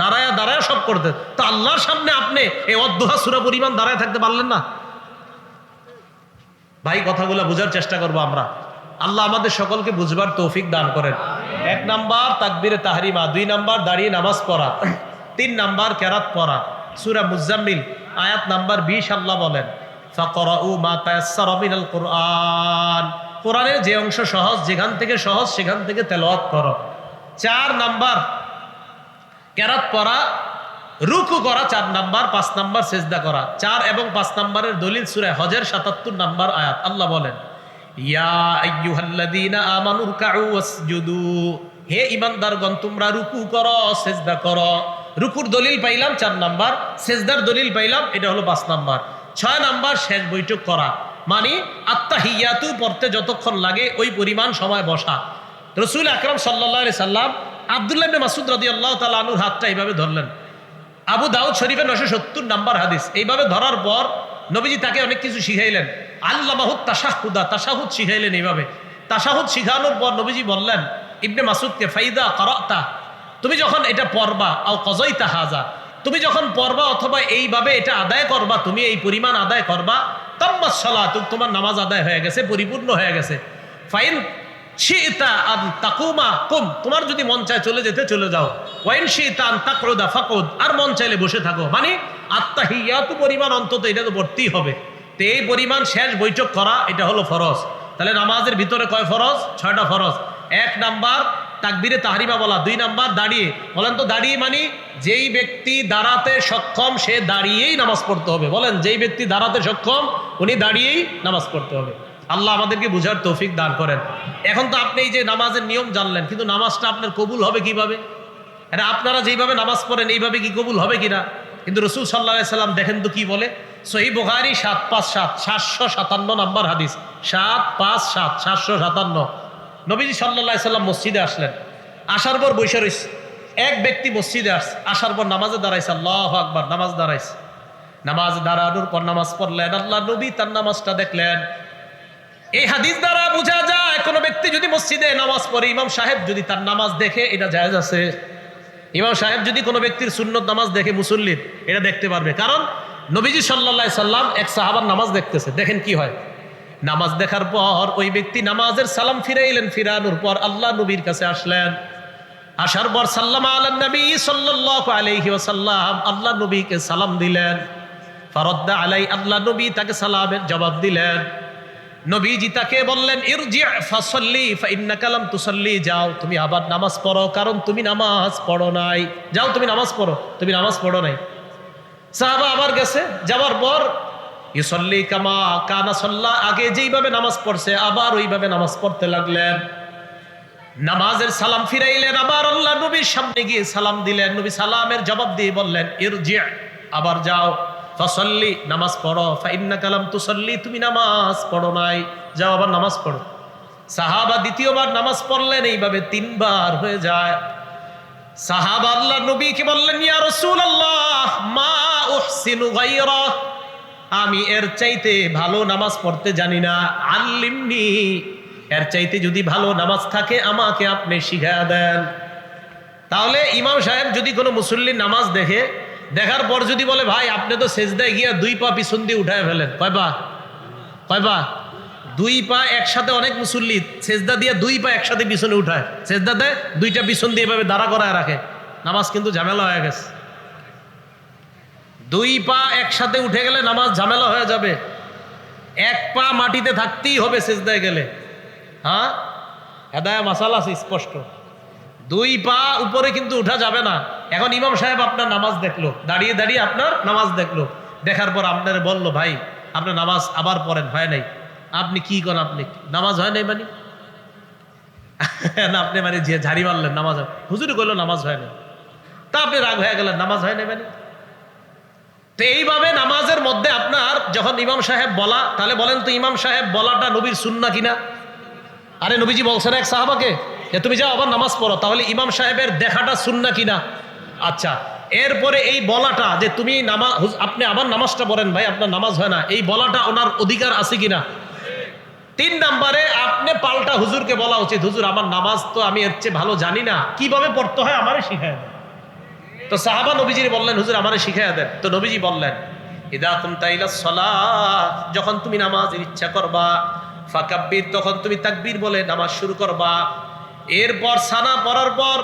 দাঁড়ায় দাঁড়ায় সব করতে। তো আল্লাহর সামনে আপনি এই অদ্দোহা সূরা পরিমাণ দাঁড়ায় থাকতে পারলেন না? ভাই কথাগুলো বোঝার চেষ্টা করবো আমরা। আল্লাহ আমাদের সকলকে বুঝবার তৌফিক দান করেন। 1 নাম্বার তাকবীরে তাহরিমা, 2 নাম্বার দাঁড়িয়ে নামাজ পড়া, 3 নাম্বার কেরাত পড়া। সূরা মুজাম্মিল আয়াত নাম্বার 20 আল্লাহ বলেন ফাকরাউ মা তায়াসসারা মিনাল কুরআন, কোরআনের যে অংশ সহজ, যেখান থেকে সহজ সেখান থেকে তেলাওয়াত করো। 4 নাম্বার কেরাত পড়া, রুকু করা 4 নাম্বার, 5 নাম্বার সেজদা করা। 4 এবং 5 নাম্বারের দলিল সূরা হজের 77 নাম্বার আয়াত। আল্লাহ বলেন ইয়া আইয়ুহাল্লাযীনা আমানু রুকউ ওয়াসজুদু, হে ঈমানদারগণ তোমরা রুকু করো সেজদা করো। রুকুর দলিল পাইলাম 4 নাম্বার, সেজদার দলিল পাইলাম, এটা হলো 5 নাম্বার। 6 নাম্বার শেষ বৈঠক করা, মানে আত্তাহিয়াতু পড়তে যতক্ষণ লাগে ওই পরিমাণ সময় বসা। রাসূল আকরাম সাল্লাল্লাহু আলাইহি সাল্লাম আব্দুল্লাহ ইবনে মাসউদ রাদিয়াল্লাহু তাআলা আনহুর হাতটা এইভাবে ধরলেন। আবু দাউদ শরীফের 970 নাম্বার হাদিস। এইভাবে ধরার পর নবীজি তাকে অনেক কিছু শিখাইলেন। আল্লামাহুত তাশাহুদা, তাশাহুদ শিখাইলেন। এইভাবে তাশাহুদ শিখানোর পর নবীজি বললেন ইবনে মাসউদকে ফাইদা কারাতা, তুমি যখন এটা পড়বা, আও কযাইতা হাজা, তুমি যখন পড়বা অথবা এইভাবে এটা আদায় করবা, তুমি এই পরিমাণ আদায় করবা, তাম্মাস সালাতু, তোমার নামাজ আদায় হয়ে গেছে, পরিপূর্ণ হয়ে গেছে। ফাইন শিতা আন তাকুমা কুম, তোমার যদি মন চায় চলে যেতে চলে যাও। ওয়াইন শিতা আন তাকউদা ফাকুদ, আর মন চাইলে বসে থাকো। মানে আত্তাহিয়াতু পরিমাণ অন্তত এটা তো পড়তেই হবে। তো এই পরিমাণ শেষ বৈঠক করা এটা হলো ফরজ। তাহলে নামাজের ভিতরে কয় ফরজ? 6টা ফরজ। 1 নাম্বার তাকবীরে তাহরিমা বলা, 2 নাম্বার দাঁড়িয়ে। বলেন তো দাঁড়িয়ে মানে যেই ব্যক্তি দাঁড়াতে সক্ষম সে দাঁড়িয়েই নামাজ পড়তে হবে। বলেন যেই ব্যক্তি দাঁড়াতে সক্ষম উনি দাঁড়িয়েই নামাজ পড়তে হবে। আল্লাহ আমাদেরকে বুঝার তৌফিক দান করেন। এখন তো আপনি এই যে নামাজের নিয়ম জানলেন, কিন্তু নামাজটা আপনার কবুল হবে কিভাবে? আপনারা যেইভাবে নামাজ পড়েন এইভাবে কি কবুল হবে কিনা? কিন্তু রাসূল সাল্লাল্লাহু আলাইহি সাল্লাম দেখেন তো কি বলে, সহিহ বুখারী 757 757 নাম্বার হাদিস, 757 757। নবীজি সাল্লাল্লাহু আলাইহি সাল্লাম মসজিদে আসলেন, আসার পর বসে রইছে। এক ব্যক্তি মসজিদে আসছে, আসার পর নামাজে দাঁড়াইছে, আল্লাহু আকবার, নামাজ দাঁড়াইছে। নামাজ দাঁড়ানোর পর নামাজ পড়লেন, আল্লাহ নবী তার নামাজটা দেখলেন। এই হাদিস দ্বারা বোঝা যায় কোন ব্যক্তি যদি মসজিদে নামাজ পড়ে, ইমাম সাহেব যদি তার নামাজ দেখে এটা জায়েজ আছে। ইমাম সাহেব যদি কোনো ব্যক্তির সুন্নত নামাজ দেখে, মুসল্লির, এটা দেখতে পারবে। কারণ নবীজি সাল্লাল্লাহু আলাইহি সাল্লাম এক সাহাবার নামাজ দেখতেছে, দেখেন কি হয়। নামাজ দেখার পর ওই ব্যক্তি নামাজের সালাম ফিরাইলেন, ফিরানোর পর আল্লাহ নবীর কাছে আসলেন। আসার পর সাল্লামা আলান নবী সাল্লাল্লাহু আলাইহি ওয়াসাল্লাম, আল্লাহ নবীকে সালাম দিলেন। ফারাদ্দা আলাই, আল্লাহ নবী তাকে সালামের জবাব দিলেন। নবীজি তাকে বললেন ইরজি ফাসাল্লি ফাইন্নাকা লাম তুসাল্লি, যাও তুমি আবার নামাজ পড়ো, কারণ তুমি নামাজ পড়ো নাই। যাও তুমি নামাজ পড়ো, তুমি নামাজ পড়ো নাই। সাহাবা আবার গেছে, যাওয়ার পর ইউসাল্লি কামা কানা সাল্লা, আগে যেইভাবে নামাজ পড়ছে আবার ওইভাবে নামাজ পড়তে লাগলেন। নামাজের সালাম ফিরাইলেন, আবার আল্লাহ নবীর সামনে গিয়ে সালাম দিলেন। নবী সালামের জবাব দিয়ে বললেন ইরজি, আবার যাও, ফাসাল্লি, নামাজ পড়ো, ফাইন্নাকা লাম তুসাল্লি, তুমি নামাজ পড়ো নাই, যাও আবার নামাজ পড়ো। সাহাবা দ্বিতীয়বার নামাজ পড়লেন, এইভাবে 3 বার হয়ে যায়। সাহাবা আল্লাহ নবীকে বললেন ইয়া রাসূলুল্লাহ মা উহসিনু গায়রা, আমি এর চাইতে ভালো নামাজ পড়তে জানি না, আল্লিমনি, এর চাইতে যদি ভালো নামাজ থাকে আমাকে আপনি শিখিয়ে দেন। তাহলে ইমাম সাহেব যদি কোনো মুসল্লির নামাজ দেখে, দেখার পর যদি বলে ভাই আপনি তো সেজদায় গিয়া 2 পা পিছন দিয়ে উঠায় ফেলেন, কয় পা? 2 পা একসাথে। অনেক মুসল্লি সেজদা দিয়ে 2 পা একসাথে পিছনে উঠায়, সেজদাতে 2টা পিছন দিয়ে এভাবে দাঁড়া করায় রাখে, নামাজ কিন্তু ঝামেলা হয়ে গেছে। 2 পা একসাথে উঠে গেলে নামাজ ঝামেলা হয়ে যাবে। 1 পা মাটিতে থাকতেই হবে সেজদায় গেলে। হ্যাঁ, হেদায়া মাসালা আছে স্পষ্ট। 2 পা উপরে কিন্তু উঠা যাবে না। এখন ইমাম সাহেব আপনার নামাজ দেখলো, দাঁড়িয়ে দাঁড়িয়ে আপনার নামাজ দেখলো, দেখার পর আপনার বললো ভাই আপনার নামাজ আবার পড়েন, হয় নাই, আপনি কি করেন? আপনি নামাজ হয় নাই মানে না, আপনি মানে যে ঝাড়ি মারলেন নামাজ হয়, হুজুরি কইলো নামাজ হয় না, তা আপনি রাগ হয়ে গেলেন নামাজ হয় নাই মানে। তো এইভাবে নামাজের মধ্যে আপনার যখন ইমাম সাহেব বলা, তাহলে বলেন তো ইমাম সাহেব বলাটা নবীর সুন্নাহ কিনা? আরে নবীজি বলছেন এক সাহাবাকে যে তুমি যাও আবার নামাজ পড়ো, তাহলে ইমাম সাহেবের দেখাটা সুন্নাহ কিনা? আচ্ছা, এরপরে এই বলাটা যে তুমি নামাজ, আপনি আবার নামাজটা পড়েন ভাই, আপনার নামাজ হয় না, এই বলাটা ওনার অধিকার আছে কিনা? 3 নম্বরে আপনি পাল্টা হুজুরকে বলা উচিত, হুজুর আমার নামাজ তো আমি এর চেয়ে ভালো জানি না, কিভাবে পড়তে হয় আমারে শিখায় দেন। তো সাহাবা নবীজি বললেন হুজুর আমারে শিখায় দেন। তো নবীজি বললেন ইদা কুমতা ইলা সালাত, যখন তুমি নামাজের ইচ্ছা করবা, ফাকাব্বির, তখন তুমি তাকবীর বলে নামাজ শুরু করবা। এরপর সানা পড়ার পর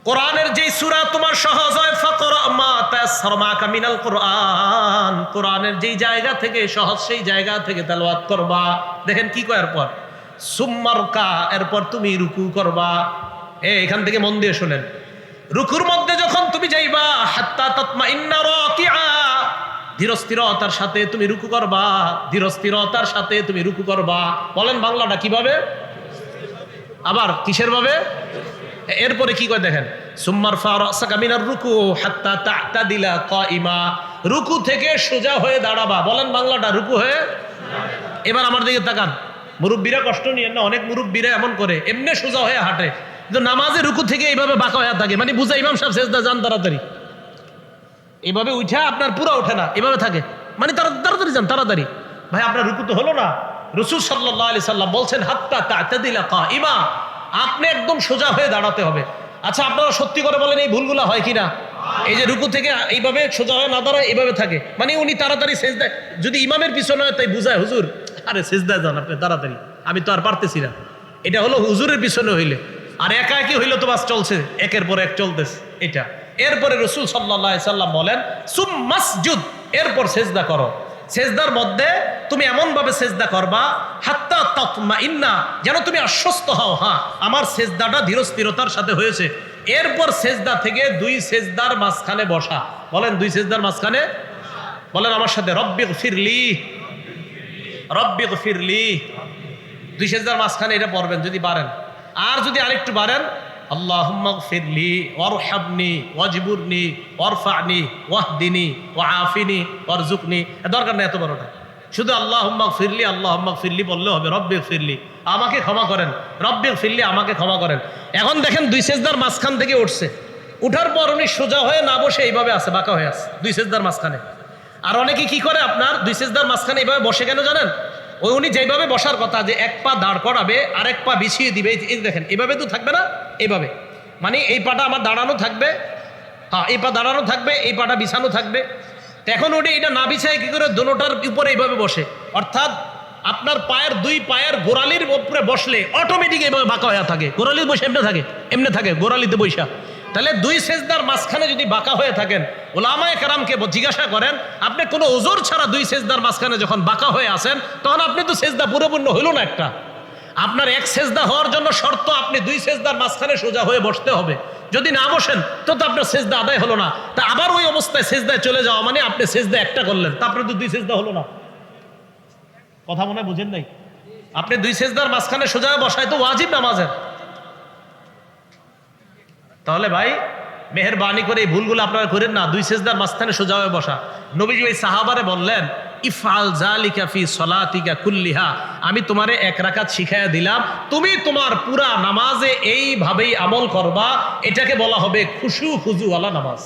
কোরআনের যেই সূরা তোমার সহজ হয়, ফাকরা মা তায়াসসারা মাকা মিনাল কোরআন, কোরআনের যেই জায়গা থেকে সহজ সেই জায়গা থেকে তেলাওয়াত করবা। দেখেন কি কয় এরপর, সুম্মারকা, এরপর তুমি রুকু করবা। এখান থেকে মন দিয়ে শুনেন, রুকুর মধ্যে যখন তুমি যাইবা, হাত্তা তাতমাইন্না রাকিআ, ধীরস্থিরতার সাথে তুমি রুকু করবা, ধীরস্থিরতার সাথে তুমি রুকু করবা। বলেন বাংলাটা কিভাবে? আবার কিসের ভাবে? এরপরে কি কয় দেখেন, সুম্মার ফারাসাকা মিনার রুকু হাত্তা তা'তাদিলা কাইমা, রুকু থেকে সোজা হয়ে দাঁড়াবা। বলেন বাংলাটা, রুকু হয়ে। এবার আমার দিকে তাকান, মুরব্বীরা কষ্ট নিয়েন না, অনেক মুরব্বীরা এমন করে, এমনি সোজা হয়ে হাঁটে, কিন্তু নামাজে রুকু থেকে এইভাবে বাঁকা হয়ে থাকে, মানে বুঝা ইমাম সাহেব সেজদা যান তাড়াতাড়ি, এইভাবে উঠা আপনার পুরো ওঠে না, এভাবে থাকে, মানে তাড়াতাড়ি যান তাড়াতাড়ি। ভাই আপনার রুকু তো হলো না। রাসূল সাল্লাল্লাহু আলাইহি সাল্লাম বলছেন হাত্তা তা'তাদিলা কাইমা, আপনি একদম সোজা হয়ে দাঁড়াতে হবে। আচ্ছা আপনারা সত্যি করে বলেন এই ভুলগুলো হয় কিনা? এই যে রুকু থেকে এইভাবে সোজা হয়ে না দাঁড়ায়, এইভাবে থাকে, মানে উনি তাড়াতাড়ি সেজদায়, যদি ইমামের পিছনে হয় তাই বুঝায় হুজুর আরে সেজদায় যান আপনি তাড়াতাড়ি, আমি তো আর পারতেছি না। এটা হলো হুজুরের পিছনে হইলে, আর একা একই হইলে তো বাস চলছে, একের পর এক চলতেছে এটা। এরপরে রাসূল সাল্লাল্লাহু আলাইহি সাল্লাম বলেন সুম্মাসজুদ, এরপর সেজদা করো। সেজদার মধ্যে তুমি এমন ভাবে সেজদা করবা হাত্তা তাতমাইন্না, যেন তুমি আশ্বস্ত হও, হ্যাঁ আমার সেজদাটা ধীরস্থিরতার সাথে হয়েছে। এরপর সেজদা থেকে 2 সেজদার মাঝখানে বসা। বলেন 2 সেজদার মাঝখানে, বলেন আমার সাথে, রব্বিগফিরলি, রব্বিগফিরলি। 2 সেজদার মাঝখানে এটা পড়বেন যদি পারেন, আর যদি আরেকটু পারেন আল্লাহুম্মা গফিরলি ওয়ারহামনি ওয়াজবুরনি ওয়ারফানি ওয়াহদিনি ওয়াআফিনি ওয়ারজুকনি। দরকার নেই এত বড়টা, শুধু আল্লাহুম্মা গফিরলি, আল্লাহুম্মা গফিরলি বললে হবে, রব্বিগফিরলি আমাকে ক্ষমা করেন, রব্বিগফিরলি আমাকে ক্ষমা করেন। এখন দেখেন 2 সেজদার মাঝখান থেকে উঠছে, উঠার পর উনি সোজা হয়ে না বসে এইভাবে আছে, বাঁকা হয়ে আছে 2 সেজদার মাঝখানে। আর অনেকে কি করে আপনার 2 সেজদার মাঝখানে এইভাবে বসে কেন জানেন? ওই উনি যেভাবে বসার কথা, যে এক পা দাঁড় করাবে আর এক পা বিছিয়ে দিবে, এই দেখেন এভাবে তো থাকবে না, এইভাবে, মানে এই পাটা আমার দাঁড়ানো থাকবে, হ্যাঁ এই পা দাঁড়ানো থাকবে, এই পাটা বিছানো থাকবে। তো এখন ওটা এটা না বিছায় কি করে দোনোটার উপরে এইভাবে বসে, অর্থাৎ আপনার পায়ের 2 পায়ের গোড়ালির উপরে বসলে অটোমেটিক এইভাবে বাঁকা হয়ে থাকে, গোড়ালির বসে এমনি থাকে গোড়ালিতে বৈশা। তাহলে 2 সেজদার মাঝখানে যদি বাঁকা হয়ে থাকেন, উলামায়ে কেরামকে জিজ্ঞাসা করেন, আপনি কোনো ওজর ছাড়া 2 সেজদার মাঝখানে যখন বাঁকা হয়ে আসেন, তখন আপনি তো সেজদা পরিপূর্ণ হইল না একটা। আপনার এক সেজদা হওয়ার জন্য শর্ত আপনি 2 সেজদার মাঝখানে সোজা হয়ে বসতে হবে, যদি না বসেন তো আপনার সেজদা আদায় হলো না। তা আবার ওই অবস্থায় সেজদায় চলে যাওয়া মানে আপনি সেজদা একটা করলেন, তারপরে তো 2 সেজদা হলো না। কথা মনে হয় বুঝেন নাই? আপনি 2 সেজদার মাঝখানে সোজা হয়ে বসায় তো ওয়াজিব নামাজের। তাহলে ভাই মেহেরবানি করে এই ভুলগুলো আপনারা করেন না, 2 সেজদার মাঝখানে সোজা হয়ে বসা। নবীজি ওই সাহাবারে বললেন ইফআল যালিকা ফি সলাতিকা কুল্লিহা, আমি তোমারে 1 রাকাত শিখাইয়া দিলাম, তুমি তোমার পুরা নামাজে এইভাবেই আমল করবা। এটাকে বলা হবে খুশু খুজু ওয়ালা নামাজ।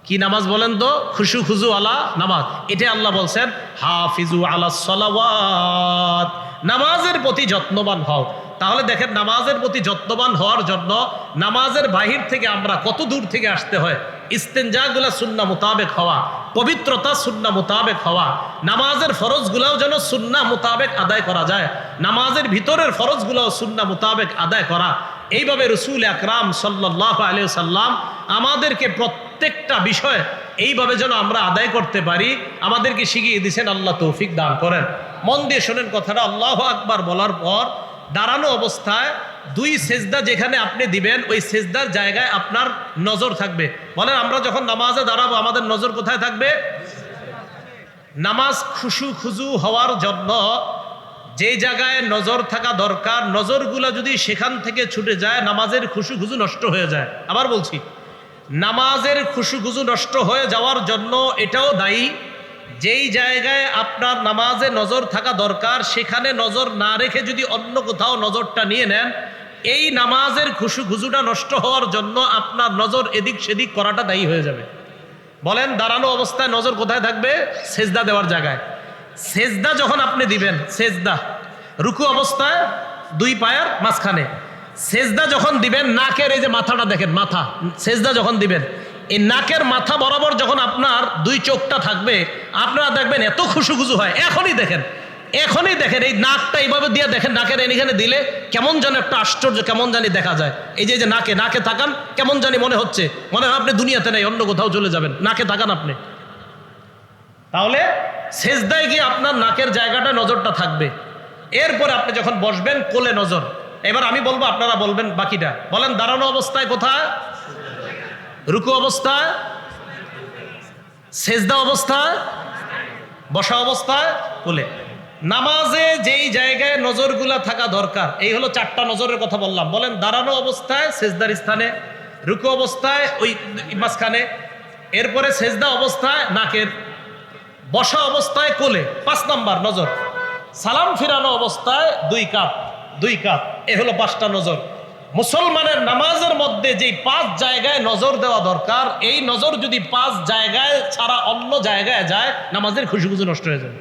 কি নামাজ বলেন তো? খুশু খুজু ওয়ালা নামাজ। এটা আল্লাহ বলছেন হাফিজু আলাস সালাওয়াত, নামাজের প্রতি যত্নবান হও। তাহলে দেখেন নামাজের প্রতি যত্নবান হওয়ার জন্য নামাজের বাহির থেকে আমরা কত দূর থেকে আসতে হয়। ইস্তেনজাগুলা সুন্নাহ মোতাবেক হওয়া, পবিত্রতা সুন্নাহ মোতাবেক হওয়া, নামাজের ফরজগুলাও যেন সুন্নাহ মোতাবেক আদায় করা যায়, নামাজের ভিতরের ফরজগুলাও সুন্নাহ মোতাবেক আদায় করা। এইভাবে রাসূল আকরাম সাল্লাল্লাহু আলাইহি সাল্লাম আমাদেরকে প্রত্যেকটা বিষয় এইভাবে যেন আমরা আদায় করতে পারি আমাদেরকে শিখিয়ে দিয়েছেন। আল্লাহ তৌফিক দান করেন। মন দিয়ে শোনেন কথাটা। আল্লাহু আকবার বলার পর দাঁড়ানো অবস্থায় 2 সেজদা যেখানে আপনি দিবেন, ওই সেজদার জায়গায় আপনার নজর থাকবে। বলেন আমরা যখন নামাজে দাঁড়াবো আমাদের নজর কোথায় থাকবে? নামাজ খুশু খুজু হওয়ার জন্য যে জায়গায় নজর থাকা দরকার, নজরগুলো যদি সেখান থেকে ছুটে যায়, নামাজের খুশু খুজু নষ্ট হয়ে যায়। আবার বলছি, নামাজের খুশু খুজু নষ্ট হয়ে যাওয়ার জন্য এটাও দায়ী, যেই জায়গায় আপনার নামাজে নজর থাকা দরকার সেখানে নজর না রেখে যদি অন্য কোথাও নজরটা নিয়ে নেন, এই নামাজের খুশু খুজুটা নষ্ট হওয়ার জন্য আপনার নজর এদিক সেদিক করাটা দায়ী হয়ে যাবে। বলেন, দাঁড়ানো অবস্থায় নজর কোথায় থাকবে? সেজদা দেওয়ার জায়গায়। সেজদা যখন আপনি দিবেন, সেজদা রুকু অবস্থায় দুই পায়ের মাঝখানে, সেজদা যখন দিবেন নাকের এই যে মাথাটা দেখেন, মাথা সেজদা যখন দিবেন, এই নাকের মাথা বরাবর যখন আপনার দুই চোখটা থাকবে, আপনারা দেখবেন এত খুশু খুশু হয়। এখনই দেখেন এই নাকটা এইভাবে দিয়ে দেখেন, নাকের এখানে দিলে কেমন যেন একটা আশ্চর্য কেমন জানি দেখা যায়। এই যে নাকে তাকান, কেমন জানি মনে হচ্ছে, মনে হয় আপনি দুনিয়াতে নেই, অন্য কোথাও চলে যাবেন। নাকে তাকান আপনি, তাহলে সেজদায় গিয়ে আপনার নাকের জায়গাটা নজরটা থাকবে। এরপরে আপনি যখন বসবেন, কোলে নজর। এবার আমি বলবো, আপনারা বলবেন বাকিটা। বলেন, দাঁড়ানো অবস্থায় কোথায়? রুকু অবস্থায়, সেজদা অবস্থায়, বসা অবস্থায়, কোলে। নামাজে যেই জায়গায় নজরগুলা থাকা দরকার, এই হলো 4টা নজরের কথা বললাম। বলেন, দাঁড়ানো অবস্থায় সেজদার স্থানে, রুকু অবস্থায় ওই মাঝখানে, এরপরে সেজদা অবস্থায় নাকের, বসা অবস্থায় কোলে, 5 নাম্বার নজর। সালাম ফিরানো অবস্থায় দুই কাপ, এ হলো 5টা নজর। মুসলমানের নামাজের মধ্যে যেই 5 জায়গায় নজর দেওয়া দরকার, এই নজর যদি 5 জায়গায় ছাড়া অন্য জায়গায় যায়, নামাজের খুশি খুশি নষ্ট হয়ে যাবে।